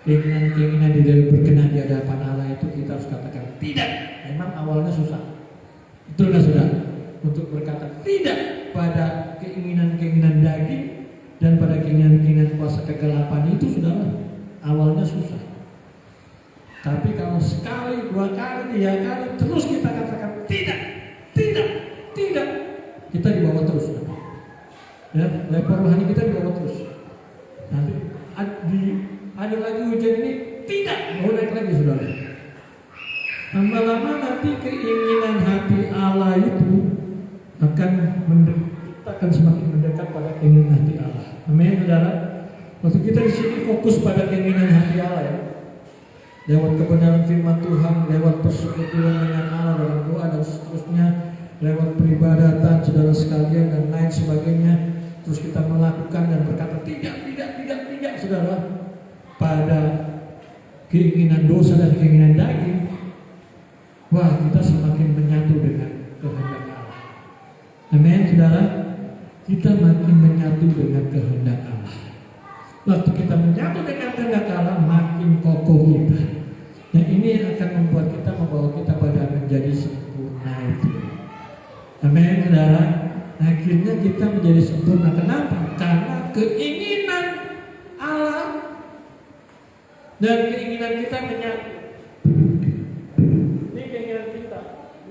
keinginan-keinginan di dalam berkenan di hadapan Allah itu. Kita harus katakan tidak. Memang awalnya susah, betul nggak saudara? Untuk berkata tidak pada keinginan-keinginan daging dan pada keinginan-keinginan kuasa kegelapan itu, saudara, awalnya susah. Tapi kalau sekali, dua kali, tiga kali terus kita katakan tidak, kita dibawa terus. Ya, level rohani kita dibawa terus. Nanti ada lagi ujian ini, tidak, mau naik lagi, saudara. Lama-lama nanti keinginan hati Allah itu akan kita akan semakin mendekat pada keinginan hati Allah. Amin, saudara. Waktu kita di sini fokus pada keinginan hati Allah, ya. Lewat kebenaran firman Tuhan, lewat persekutuan dengan Allah dalam doa dan seterusnya, lewat peribadatan, saudara sekalian dan lain sebagainya. Terus kita melakukan dan berkata tidak, saudara, pada keinginan dosa dan keinginan daging. Wah, kita semakin menyatu dengan kehendak Allah. Amin, saudara. Kita makin menyatu dengan kehendak Allah. Waktu kita menyatu dengan kehendak Allah, makin kokoh kita. Nah, ini akan membuat kita, membawa kita pada menjadi sempurna itu. Amin, saudara. Akhirnya kita menjadi sempurna. Kenapa? Karena keinginan Allah dan keinginan kita menyatu. Ini keinginan kita,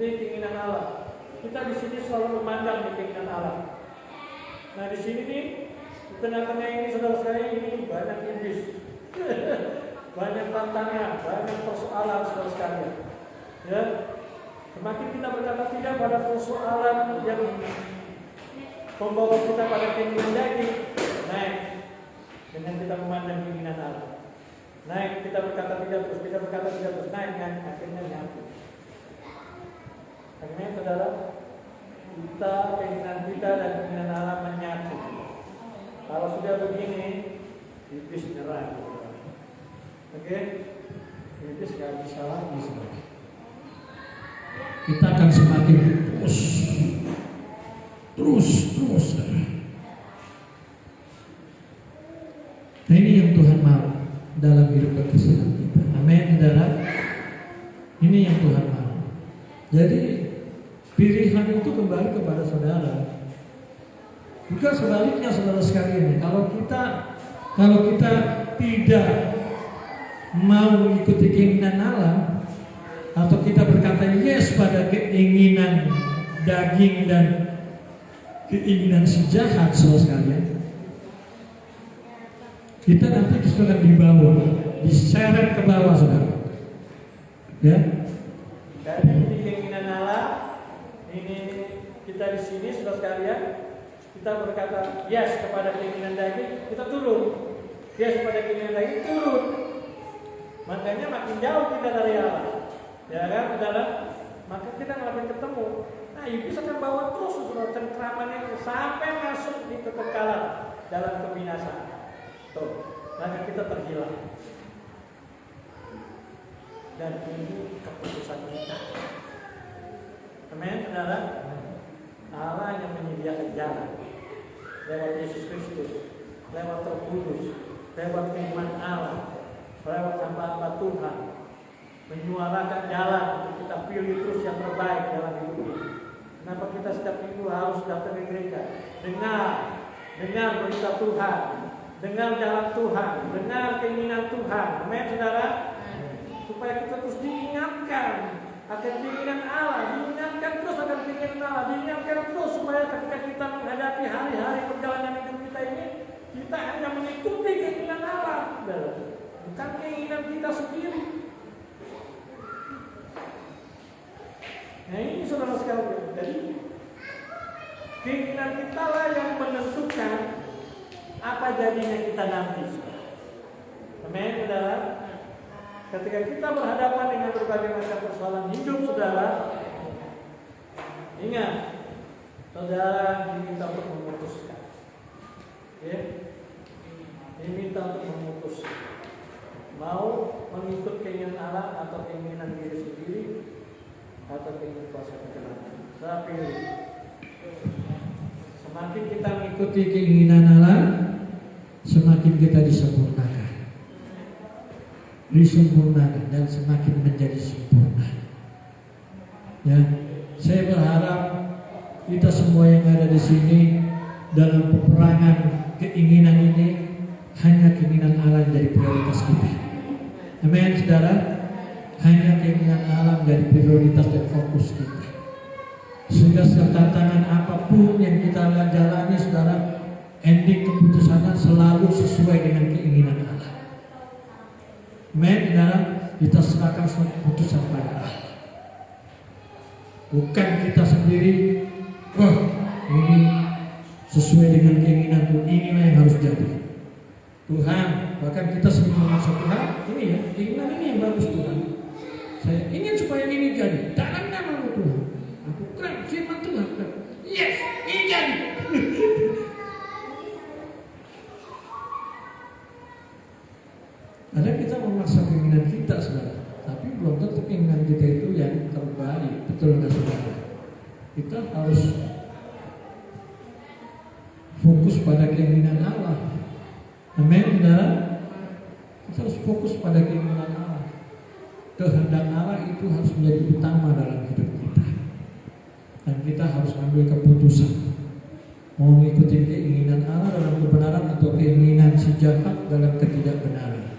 ini keinginan Allah. Kita di sini selalu memandang keinginan Allah. Nah, di sini nih, di tengah-tengah ini, saudara sekalian, ini banyak iblis. Banyak tantangan, banyak persoalan saudara sekalian. Ya, semakin kita berkata tidak pada persoalan yang membawa kita pada keinginan daging, naik dengan kita memandang keinginan Allah. Naik, kita berkata tidak terus, kita berkata tidak terus, naik kan, akhirnya nyatu. Akhirnya saudara, kita, keinginan kita dan keinginan Allah menyatu. Kalau sudah begini, iblis nyerah. Oke, iblis gak bisa lagi saudara. Kita akan semakin terus. Nah, ini yang Tuhan mau dalam hidup berkesenangan kita. Amin, saudara. Ini yang Tuhan mau. Jadi pilihan itu kembali kepada saudara. Juga sebaliknya saudara sekalian, kalau kita tidak mau mengikuti keinginan Allah, atau kita berkata yes pada keinginan daging dan keinginan si jahat, saudara sekalian, kita nanti justru akan dibawa, diseret ke bawah, saudara. Ya. Dari keinginan Allah, ini kita di sini, saudara sekalian, kita berkata yes kepada keinginan daging, kita turun. Yes kepada keinginan daging, turun. Makanya makin jauh kita dari Allah. Ya kan, saudara? Maka kita nggak akan ketemu. Nah, iblis akan bawa terus saudara cengkramannya sampai masuk di kekekalan dalam kebinasaan. Tuh, maka kita terhilang. Dan ini keputusan kita. Amin, saudara. Allah yang menyediakan jalan lewat Yesus Kristus, lewat Roh Kudus, lewat firman Allah, lewat hamba-hamba Tuhan, menyuarakan jalan untuk kita pilih terus yang terbaik dalam hidup ini. Kenapa kita setiap minggu harus datang ke gereja? Dengar berita Tuhan, dengar jalan Tuhan, dengar keinginan Tuhan. Amin, saudara. Supaya kita terus diingatkan akan keinginan Allah, diingatkan terus akan keinginan Allah, diingatkan terus supaya ketika kita menghadapi hari-hari perjalanan hidup kita ini, kita hanya mengikuti keinginan Allah, bukan keinginan kita sendiri. Nah, ini saudara sekalian, jadi keinginan kita lah yang menentukan apa jadinya kita nanti. Amin, saudara. Ketika kita berhadapan dengan berbagai macam persoalan hidup, saudara, ingat, saudara diminta untuk memutuskan. Ya, diminta untuk memutuskan. Mau mengikut keinginan Allah atau keinginan diri sendiri atau keinginan kuasa kegelapan. Saya pilih. Semakin kita mengikuti keinginan Allah, semakin kita disempurnakan dan semakin menjadi sempurna. Ya, saya berharap kita semua yang ada di sini dalam peperangan keinginan ini hanya keinginan Allah menjadi prioritas kita. Amin, saudara. Hanya keinginan Allah menjadi prioritas dan fokus kita. Sehingga setiap tantangan apapun yang kita jalani, saudara, ending keputusannya selalu sesuai dengan keinginan Allah. Amin, saudara. Kita serahkan semua keputusan pada Allah. Bukan kita sendiri. Wah, ini sesuai dengan keinginan Tuhan, inilah yang harus jadi. Tuhan, bahkan kita sering mengatakan Tuhan, ini ya, keinginan ini yang bagus Tuhan. Saya ingin supaya ini jadi. Dalam nama Tuhan. Aku keren firman Tuhan. Yes, ini jadi. Ada kita memaksa keinginan kita, saudara, tapi belum tentu keinginan kita itu yang terbaik. Betul nggak, saudara? Kita harus fokus pada keinginan Allah. Amin, saudara. Kita harus fokus pada keinginan Allah. Kehendak Allah itu harus menjadi utama dalam hidup kita. Dan kita harus ambil keputusan mau mengikuti keinginan Allah dalam kebenaran atau keinginan si jahat dalam ketidakbenaran.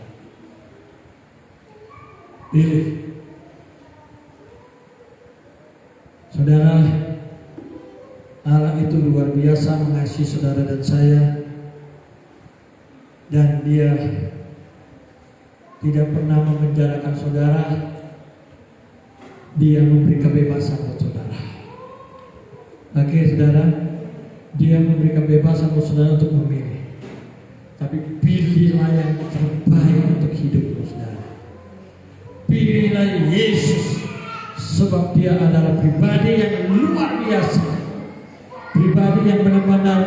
Pilih. Saudara, Allah itu luar biasa mengasihi saudara dan saya, dan Dia tidak pernah memenjarakan saudara. Dia memberi kebebasan buat saudara. Oke saudara, dia memberi kebebasan buat saudara untuk memilih. Tapi pilihlah yang terbaik untuk hidupmu saudara. Pilihlah Yesus, sebab dia adalah pribadi yang luar biasa. Pribadi yang benar-benar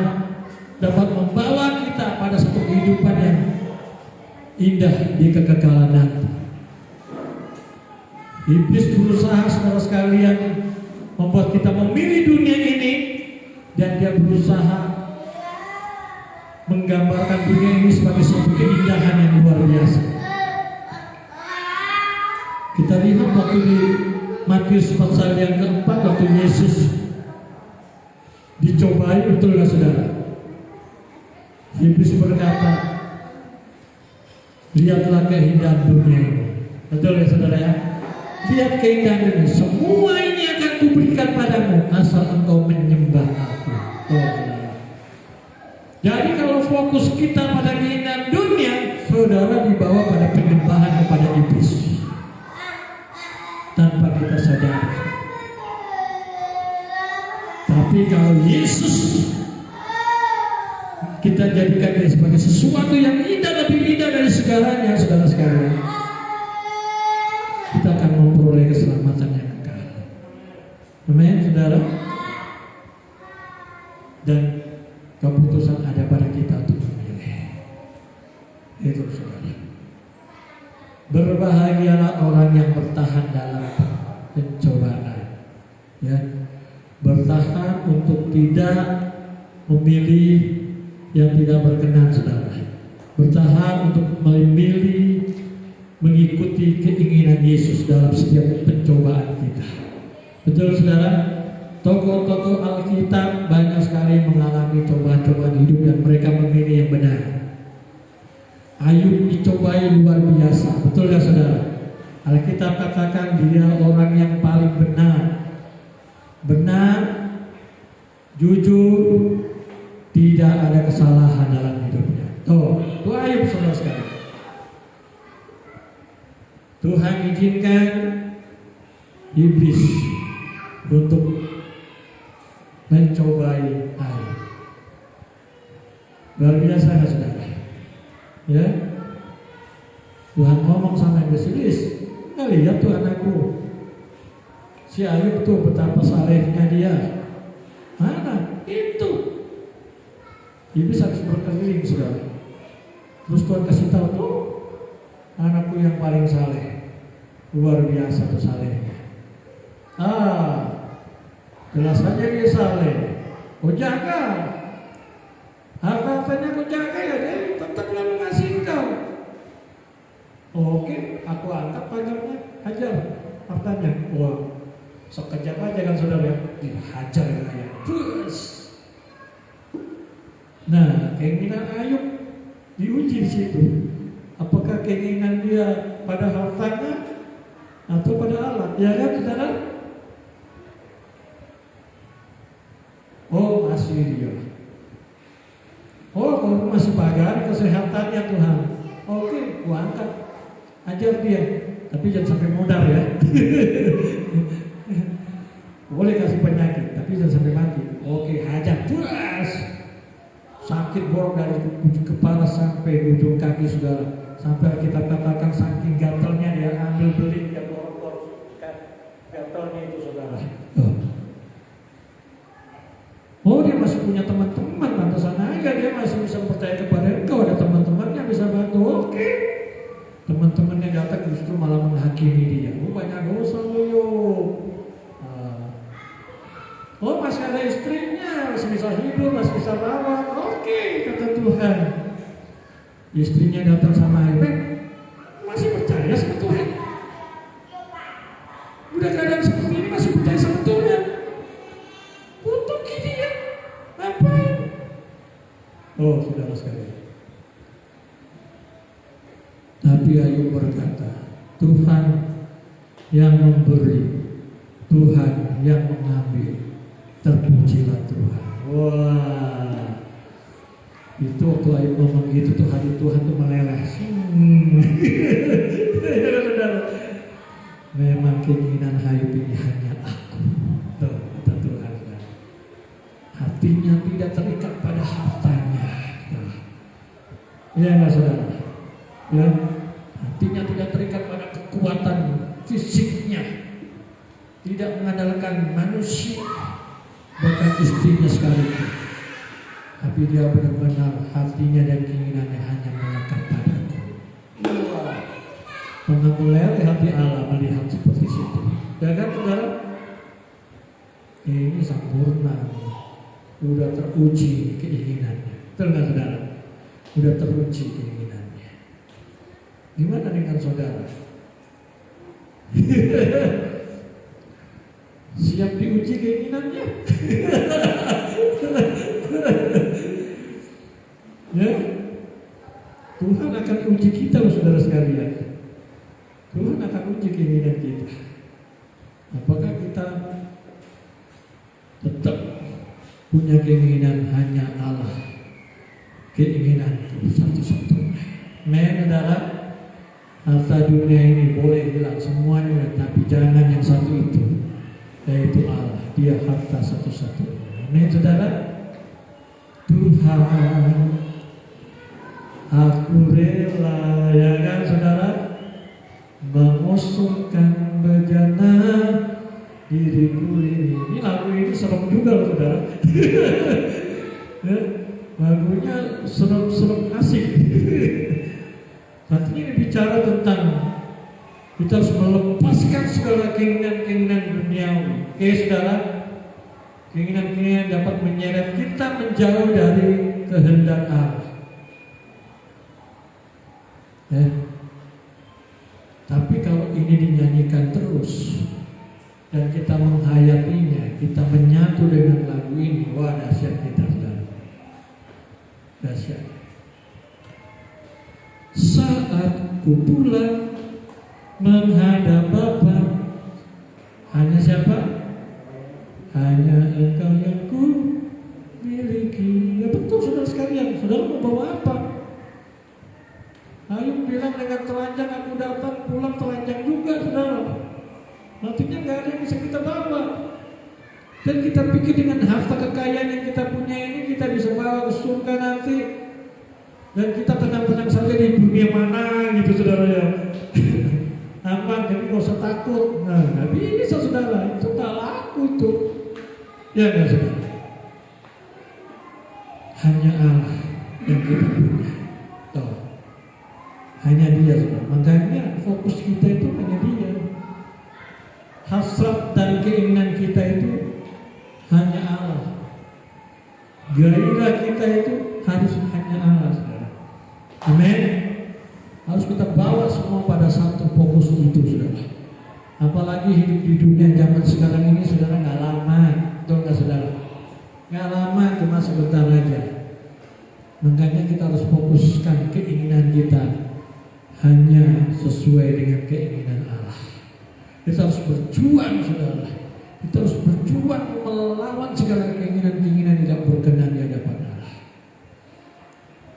dapat membawa kita pada satu kehidupan yang indah di kekekalan nanti. Iblis berusaha saudara sekalian membuat kita memilih dunia ini, dan dia berusaha menggambarkan dunia ini sebagai suatu keindahan yang luar biasa. Kita lihat waktu di Matius pasal yang keempat, waktu Yesus dicobai, betul nggak saudara? Iblis berkata, lihatlah keindahan dunia ini. Betul ya saudara ya? Lihat keindahan ini, semua ini akan kuberikan padamu asal engkau menyembah aku. Jadi kalau fokus kita pada keindahan dunia, saudara dibawa pada penyembahan kepada iblis tanpa kita sadari. Tapi kalau Yesus kita jadikan dia sebagai sesuatu yang indah, lebih indah dari segalanya, saudara sekalian, kita akan memperoleh keselamatan yang kekal. Amin, saudara. Dan keputusan ada pada kita untuk memilih. Itu saudara. Berbahagialah orang yang bertahan dalam pencobaan. Ya, bertahan untuk tidak memilih yang tidak berkenan, saudara. Bertahan untuk memilih mengikuti keinginan Yesus dalam setiap pencobaan kita. Betul saudara? Tokoh-tokoh Alkitab banyak sekali mengalami cobaan-cobaan hidup dan mereka memilih yang benar. Ayub dicobai luar biasa, betul gak saudara? Alkitab katakan dia orang yang paling benar, jujur, tidak ada kesalahan dalam hidupnya. Tuh Ayub saudara sekalian. Tuhan izinkan iblis untuk mencobai Ayub. Luar biasa ya saudara. Ya, Tuhan ngomong sama iblis, nggak lihat tuh anakku, si Ayub tuh betapa salehnya dia. Mana? Itu. Iblis harus berkeliling saudara. Terus Tuhan kasih tahu tuh, anakku yang paling saleh, luar biasa tuh salehnya. Jelas saja dia saleh. Kau jaga, hartanya kau jaga ya, dia tetaplah mengasihi kau. Oke, aku angkat pagarnya, hajar hartanya. Wah, sekejap aja kan saudara ya, dihajar ya. Terus, nah keinginan Ayub diuji di situ. Apakah keinginan dia pada hartanya atau pada Allah? Ya kan saudara? Oh masih dia. Oh kalau masih pagar kesehatannya Tuhan. Oke, gua angkat, ajar dia. Tapi jangan sampai modal ya. Boleh kasih penyakit, tapi jangan sampai mati. Oke, hajar terus. Sakit borok dari ujung kepala sampai ujung kaki saudara. Sampai kita katakan saking gatalnya dia ambil belit, dia borok-borok gatalnya itu saudara. Oh dia masih punya teman-teman, pantasan aja dia masih bisa percaya kepada engkau, ada teman-temannya bisa bantu. Oke. Teman-temannya datang justru malah menghakimi dia. Oh banyak dosa lo. Oh masih ada istrinya, masih bisa hidup, masih bisa rawat. Oke, kata Tuhan. Istrinya datang sama Ayub, masih percaya sama Tuhan? Udah keadaan seperti ini masih percaya sama Tuhan? Untuk dia, ngapain? Oh, saudara sekalian. Tapi Ayub berkata, Tuhan yang memberi, Tuhan yang mengambil, terpujilah Tuhan. Wah, itu waktu Ayub ngomong gitu tuh hati Tuhan tuh meleleh. hidup ini hanya aku. Tuh, kata Tuhan. Hatinya tidak terikat pada hartanya. Ya nggak saudara? Ya, hatinya tidak terikat pada kekuatan fisiknya, tidak mengandalkan manusia, bahkan istrinya sekalipun. Tapi dia benar-benar hatinya dan keinginannya hanya melekat padaku. Mengambil hati Allah melihat seperti itu. Ya kan saudara? Ini sempurna, udah teruji keinginannya. Betul nggak saudara? Udah teruji keinginannya. Gimana dengan saudara? Siap diuji keinginannya? Ya, Tuhan akan uji kita, saudara sekalian. Tuhan akan uji keinginan kita. Apakah kita tetap punya keinginan hanya Allah, keinginan satu-satunya? Saudara, harta dunia ini boleh hilang semuanya, tapi jangan yang satu itu, yaitu Allah. Dia harta satu-satunya. Saudara, Tuhan, aku rela, ya kan saudara, mengosongkan bejana diriku ini. Ini lagu ini serem juga loh saudara. Ya, lagunya serem asik. Artinya ini bicara tentang kita harus melepaskan segala keinginan-keinginan duniawi. Oke saudara, keinginan-keinginan dapat menyeret kita menjauh dari kehendak Allah. Ya. Tapi kalau ini dinyanyikan terus dan kita menghayatinya, kita menyatu dengan lagu ini, wah dahsyat kita saudara. Dahsyat. Saat ku pulang menghadap Bapa, hanya siapa? Hanya Engkau yang ku miliki. Ya betul saudara sekalian. Saudara mau bawa apa? Ayub bilang dengan telanjang aku datang, pulang telanjang juga saudara. Nantinya gak ada yang bisa kita bawa. Dan kita pikir dengan harta kekayaan yang kita punya ini kita bisa bawa ke surga nanti. Dan kita tenang-tenang saja di dunia mana gitu saudara ya. Aman, jadi gak usah takut. Nah, gak bisa saudara, itu tak laku itu. Ya gak saudara? Hanya Allah yang kita punya. Tuh. Hanya Dia saudara. Makanya fokus kita itu hanya Dia. Hasrat dan keinginan kita itu hanya Allah. Gairah kita itu harus hanya Allah saudara. Amin. Harus kita bawa semua pada satu fokus itu saudara. Apalagi hidup di dunia zaman sekarang ini saudara nggak lama, betul nggak saudara? Nggak lama, cuma sebentar aja. Makanya kita harus fokuskan keinginan kita hanya sesuai dengan keinginan Allah. Kita harus berjuang saudara. Kita harus berjuang melawan segala keinginan-keinginan yang tidak berkenan di hadapan Allah.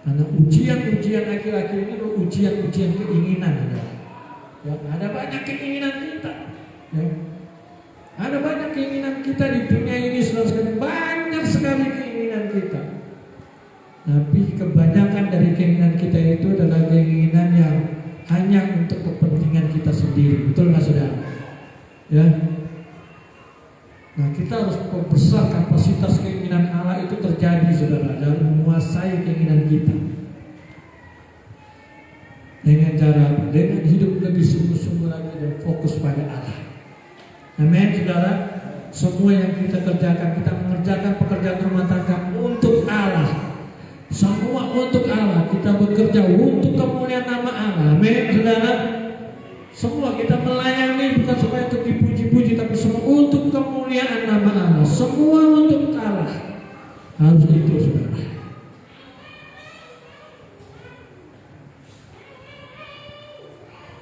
Karena ujian-ujian akhir-akhir ini adalah ujian-ujian keinginan. Ya, ada banyak keinginan kita. Ya. Ada banyak keinginan kita di dunia ini, saudara. Banyak sekali keinginan kita. Tapi kebanyakan dari keinginan kita itu adalah keinginan yang hanya untuk kepentingan kita sendiri. Betul nggak saudara? Ya. Nah, kita harus membesar kapasitas keinginan Allah itu terjadi saudara, dan menguasai keinginan kita. Dengan cara dengan hidup lebih sungguh-sungguh lagi dan fokus pada Allah. Amin saudara. Semua yang kita kerjakan, kita mengerjakan pekerjaan rumah tangga untuk Allah. Semua untuk Allah. Kita bekerja untuk kemuliaan nama Allah. Amin saudara. Semua kita melayani bukan supaya untuk dipuji-puji, tapi semua untuk kemuliaan nama Allah. Semua untuk Allah. Harus itu saudara.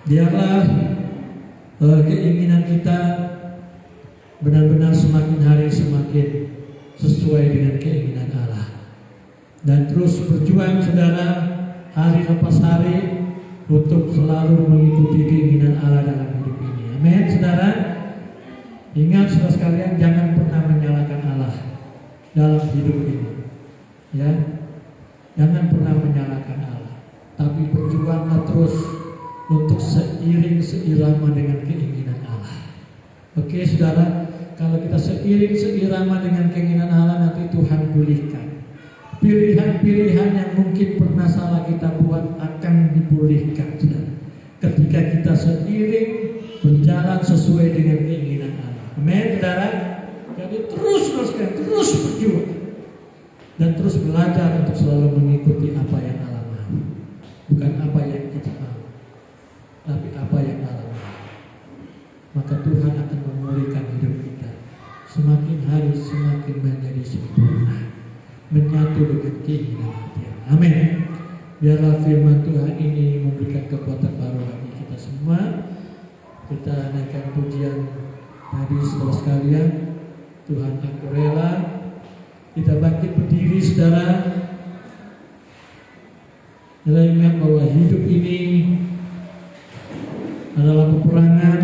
Biarlah keinginan kita benar-benar semakin hari semakin sesuai dengan keinginan Allah. Dan terus berjuang saudara, hari lepas hari, untuk selalu mengikuti keinginan Allah dalam hidup ini. Amin saudara. Ingat saudara sekalian, jangan pernah menyalahkan Allah dalam hidup ini. Ya, jangan pernah menyalahkan Allah, tapi berjuanglah terus untuk seirama dengan keinginan Allah. Oke saudara, kalau kita seirama dengan keinginan Allah, nanti Tuhan pulihkan. Pilihan-pilihan yang mungkin pernah salah kita buat akan dipulihkan, saudara. Ketika kita seiring berjalan sesuai dengan keinginan Allah. Amin, saudara. Jadi terus berjuang dan terus belajar untuk selalu mengikuti apa yang Allah mau, bukan apa yang kita mau, tapi apa yang Allah mau. Maka Tuhan akan memulihkan hidup kita. Semakin hari semakin menjadi sempurna, menyatu dengan keinginan Dia. Amin. Biarlah firman Tuhan ini memberikan kekuatan baru bagi kita semua. Kita naikkan pujian tadi saudara sekalian. Tuhan, aku rela. Kita bangkit berdiri saudara. Kita ingat bahwa hidup ini adalah peperangan.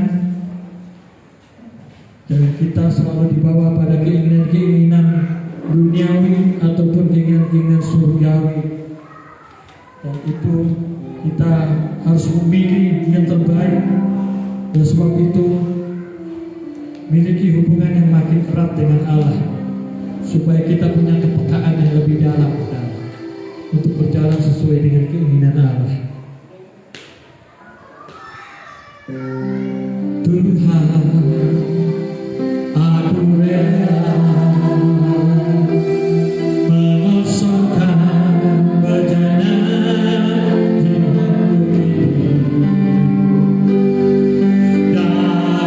Jangan kita selalu dibawa pada keinginan-keinginan duniawi ataupun keinginan-keinginan surgawi. Dan itu kita harus memilih yang terbaik. Dan sebab itu miliki hubungan yang makin erat dengan Allah, supaya kita punya kepekaan yang lebih dalam untuk berjalan sesuai dengan keinginan Allah. Tuhan, aku rela mengosongkan bejana jiwaku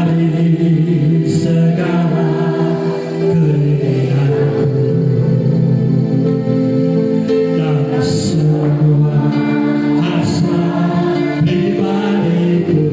dari segala keinginanku dan semua hasrat pribadiku.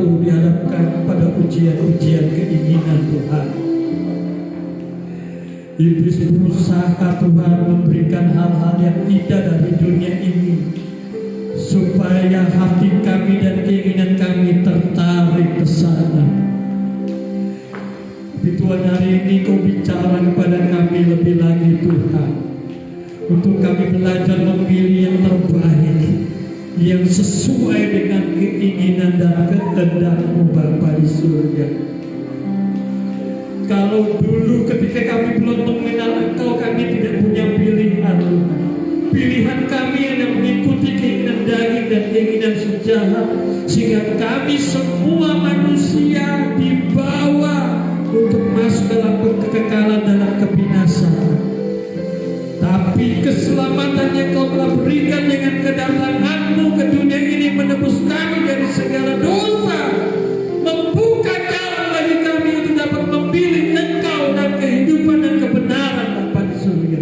selalu dihadapkan pada ujian-ujian keinginan Tuhan. Iblis berusaha Tuhan memberikan hal-hal yang indah dari dunia ini, supaya hati kami dan keinginan kami tertarik ke sana. Tapi Tuhan, hari ini Kau bicara kepada kami lebih lagi Tuhan, untuk kami belajar memilih yang terbaik, yang sesuai dengan keinginan dan kehendak-Mu Bapa di surga. Kalau dulu ketika kami belum mengenal Engkau, kami tidak punya pilihan. Pilihan kami hanya mengikuti keinginan daging dan keinginan sejahat, sehingga kami semua manusia dibawa untuk masuk dalam kekekalan, dalam kebinasaan. Tapi keselamatan yang Kau telah berikan dengan kedatangan-Mu ke dunia ini menebus kami dari segala dosa, membuka jalan bagi kami untuk dapat memilih Engkau dan kehidupan dan kebenaran Bapa di surga.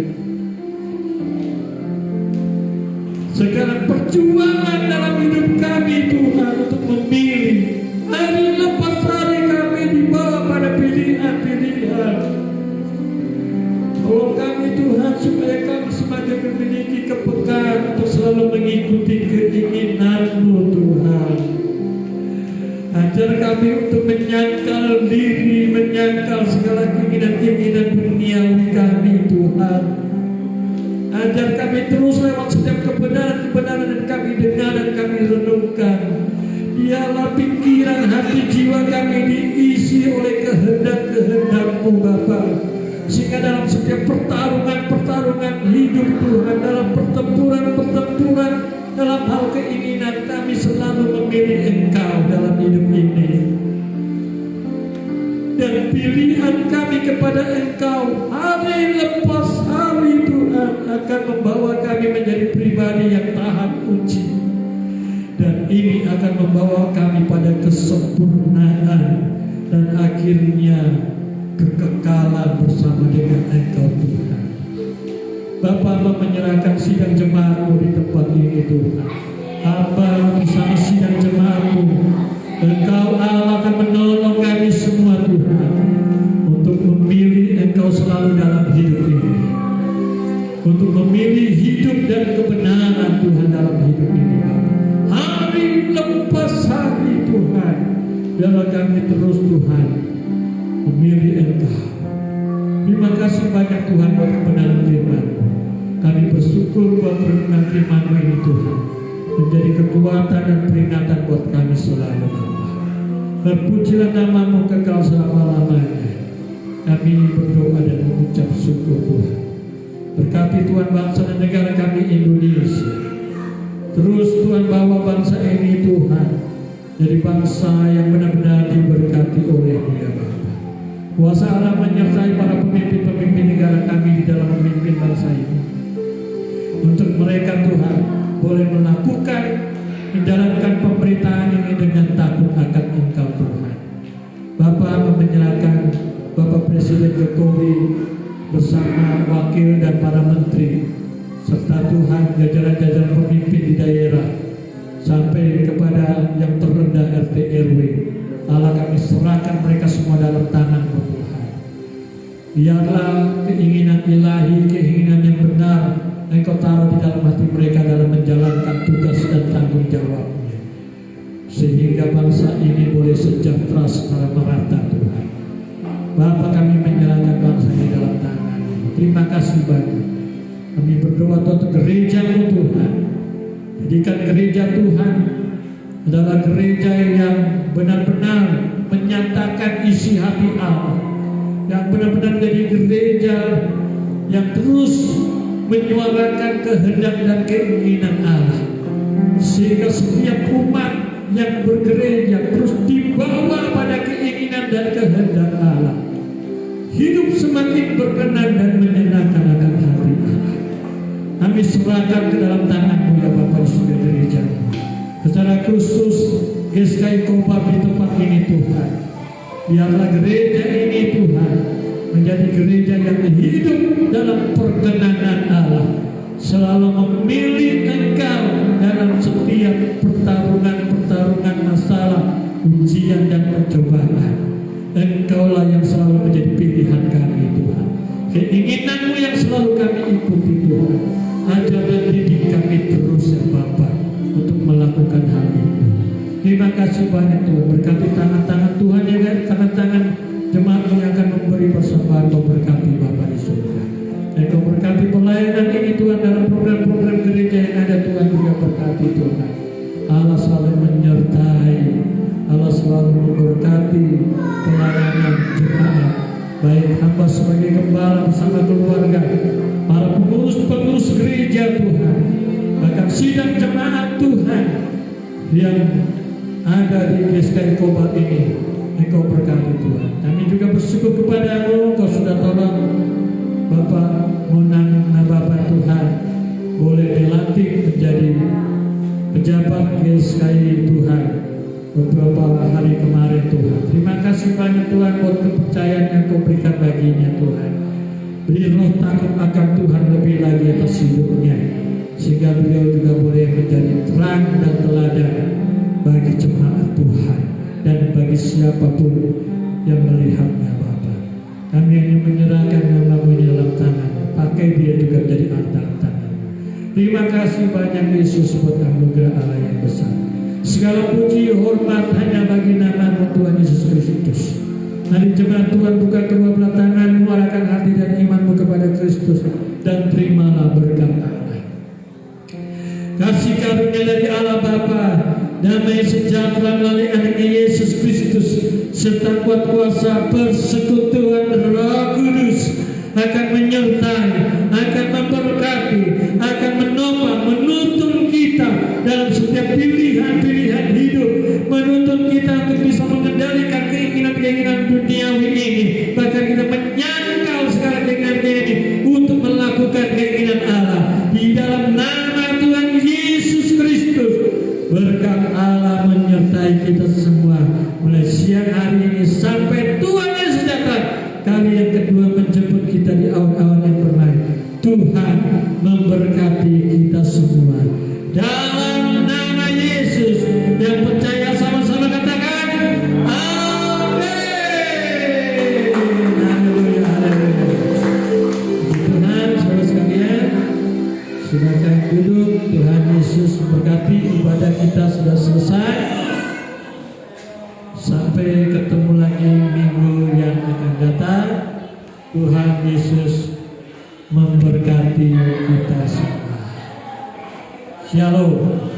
Segala perjuangan dalam hidup kami Tuhan untuk memilih, hari lepas hari kami dibawa pada pilihan-pilihan. Tolong kami Tuhan, supaya kami semakin memiliki kepekaan untuk selalu mengikuti keinginan-Mu Tuhan. Ajar kami untuk menyangkal diri, menyangkal segala keinginan-keinginan duniawi kami Tuhan. Ajar kami terus lewat setiap kebenaran-kebenaran yang kami dengar dan kami renungkan. Biarlah pikiran hati jiwa kami diisi oleh kehendak-kehendak-Mu Bapa, sehingga dalam setiap pertarungan hidup Tuhan, dalam pertempuran dalam hal keinginan, kami selalu memilih Engkau dalam hidup ini. Dan pilihan kami kepada Engkau hari lepas hari Tuhan akan membawa kami menjadi pribadi yang tahan uji. Dan ini akan membawa kami pada kesempurnaan dan akhirnya kekekalan bersama dengan Engkau Tuhan. Bapa, menyerahkan sidang jemaat-Mu di tempat ini Tuhan. Hamba bersama sidang jemaat-Mu, Engkau Allah akan menolong kami semua Tuhan, untuk memilih Engkau selalu dalam hidup ini, untuk memilih hidup dan kebenaran Tuhan dalam hidup ini. Hari lepas hari Tuhan, biarlah kami terus Tuhan memilih Engkau. Terima kasih banyak Tuhan buat kebenaran firman-Mu. Kami bersyukur buat renungan firman-Mu ini Tuhan, menjadi kekuatan dan peringatan buat kami selalu Bapa. Terpujilah nama-Mu kekal selama-lamanya. Kami berdoa dan mengucap syukur Tuhan. Berkati Tuhan bangsa dan negara kami Indonesia. Terus Tuhan bawa bangsa ini Tuhan jadi bangsa yang benar-benar diberkati oleh-Mu ya Bapa. Kuasa Allah menyertai para pemimpin-pemimpin negara kami di dalam memimpin bangsa ini, untuk mereka Tuhan boleh melakukan, menjalankan pemerintahan ini dengan takut akan Engkau Tuhan. Bapa menyerahkan Bapak Presiden Jokowi bersama wakil dan para menteri, serta Tuhan jajaran-jajaran pemimpin di daerah, sampai kepada yang terendah RT RW. Allah, kami serahkan mereka semua dalam tangan-Mu Tuhan. Biarlah keinginan ilahi, keinginan yang benar Engkau taruh di dalam hati mereka dalam menjalankan tugas dan tanggung jawabnya, sehingga bangsa ini boleh sejahtera secara merata Tuhan. Bapa, kami menyerahkan bangsa ini dalam tangan-Mu. Terima kasih banyak. Kami berdoa untuk gereja-Mu Tuhan. Jadikan gereja Tuhan adalah gereja yang benar-benar menyatakan isi hati Allah, yang benar-benar menjadi gereja yang terus menyuarakan kehendak dan keinginan Allah, sehingga setiap umat yang bergereja terus dibawa pada keinginan dan kehendak Allah, hidup semakin berkenan dan menyenangkan akan hati Allah. Kami serahkan ke dalam tangan-Mu ya Bapa di surga gereja. Secara khusus GSKI Kopab di tempat ini Tuhan, biarlah gereja ini Tuhan menjadi gereja yang hidup dalam perkenanan Allah, selalu memilih Engkau dalam setiap pertarungan masalah, ujian dan pencobaan, Engkaulah yang selalu menjadi pilihan kami Tuhan. Keinginanmu yang selalu kami ikuti Tuhan. Ajar dan didik kami terus ya Bapa untuk melakukan hal itu. Terima kasih banyak Tuhan. Berkati tangan-tangan Tuhan ya kan, karena tangan jemaatmu yang akan memberi persembahan. Kau berkati Bapa di surga. Engkau berkati pelayanan ini Tuhan, dalam program-program gereja yang ada Tuhan juga berkati Tuhan. Allah selalu menyertai, Allah selalu memberkati pelayanan jemaat, baik hamba sebagai gembala bersama keluarga, para pengurus gereja Tuhan, bahkan sidang jemaat Tuhan yang ada di GSKI Kobar ini. Engkau berkati Tuhan. Kami juga bersyukur kepada-Mu, Kau sudah tolong Bapak Monang Bapak Tuhan boleh dilantik menjadi pejabat GSKI Tuhan beberapa hari kemarin Tuhan. Terima kasih banyak Tuhan buat kepercayaan yang Kau berikan baginya Tuhan. Beri roh takut akan Tuhan lebih lagi atas hidupnya, sehingga beliau juga boleh menjadi terang dan teladan bagi jemaat Tuhan dan bagi siapapun yang melihatnya Bapa. Kami hanya menyerahkan namamu dalam tangan. Pakai dia juga menjadi antara tangan. Terima kasih banyak Yesus buat anugerah Allah yang besar. Segala puji hormat hanya bagi nama Tuhan Yesus Kristus. Mari jemaat Tuhan buka kedua belah tanganmu, arahkan hati dan imanmu kepada Kristus, dan terimalah berkat Allah. Kasih karunia dari Allah Bapa, damai sejahtera melalui anaknya Yesus Kristus, serta kuat kuasa persekutuan Roh Kudus akan menyertai, akan memberkati, akan menopang, menuntun kita dalam setiap pilihan-pilihan hidup, menuntun kita untuk bisa mengendalikan keinginan-keinginan duniawi ini, bahkan kita menyangkal segala keinginan ini untuk melakukan keinginan Allah di dalam nama Tuhan Yesus Kristus. Berkat Allah menyertai kita semua mulai siang hari ini sampai Tuhan Yesus datang kali yang kedua menjemput kita di awan-awan yang bermain. Tuhan memberkati kita semua dalam nama Yesus. Yang percaya sama-sama katakan amin. Haleluya, haleluya. Tuhan, saudara sekalian, silakan duduk. Tuhan Yesus memberkati. Ibadah kita sudah selesai. Sampai ketemu lagi minggu yang akan datang. Tuhan Yesus memberkati kita semua. Shalom.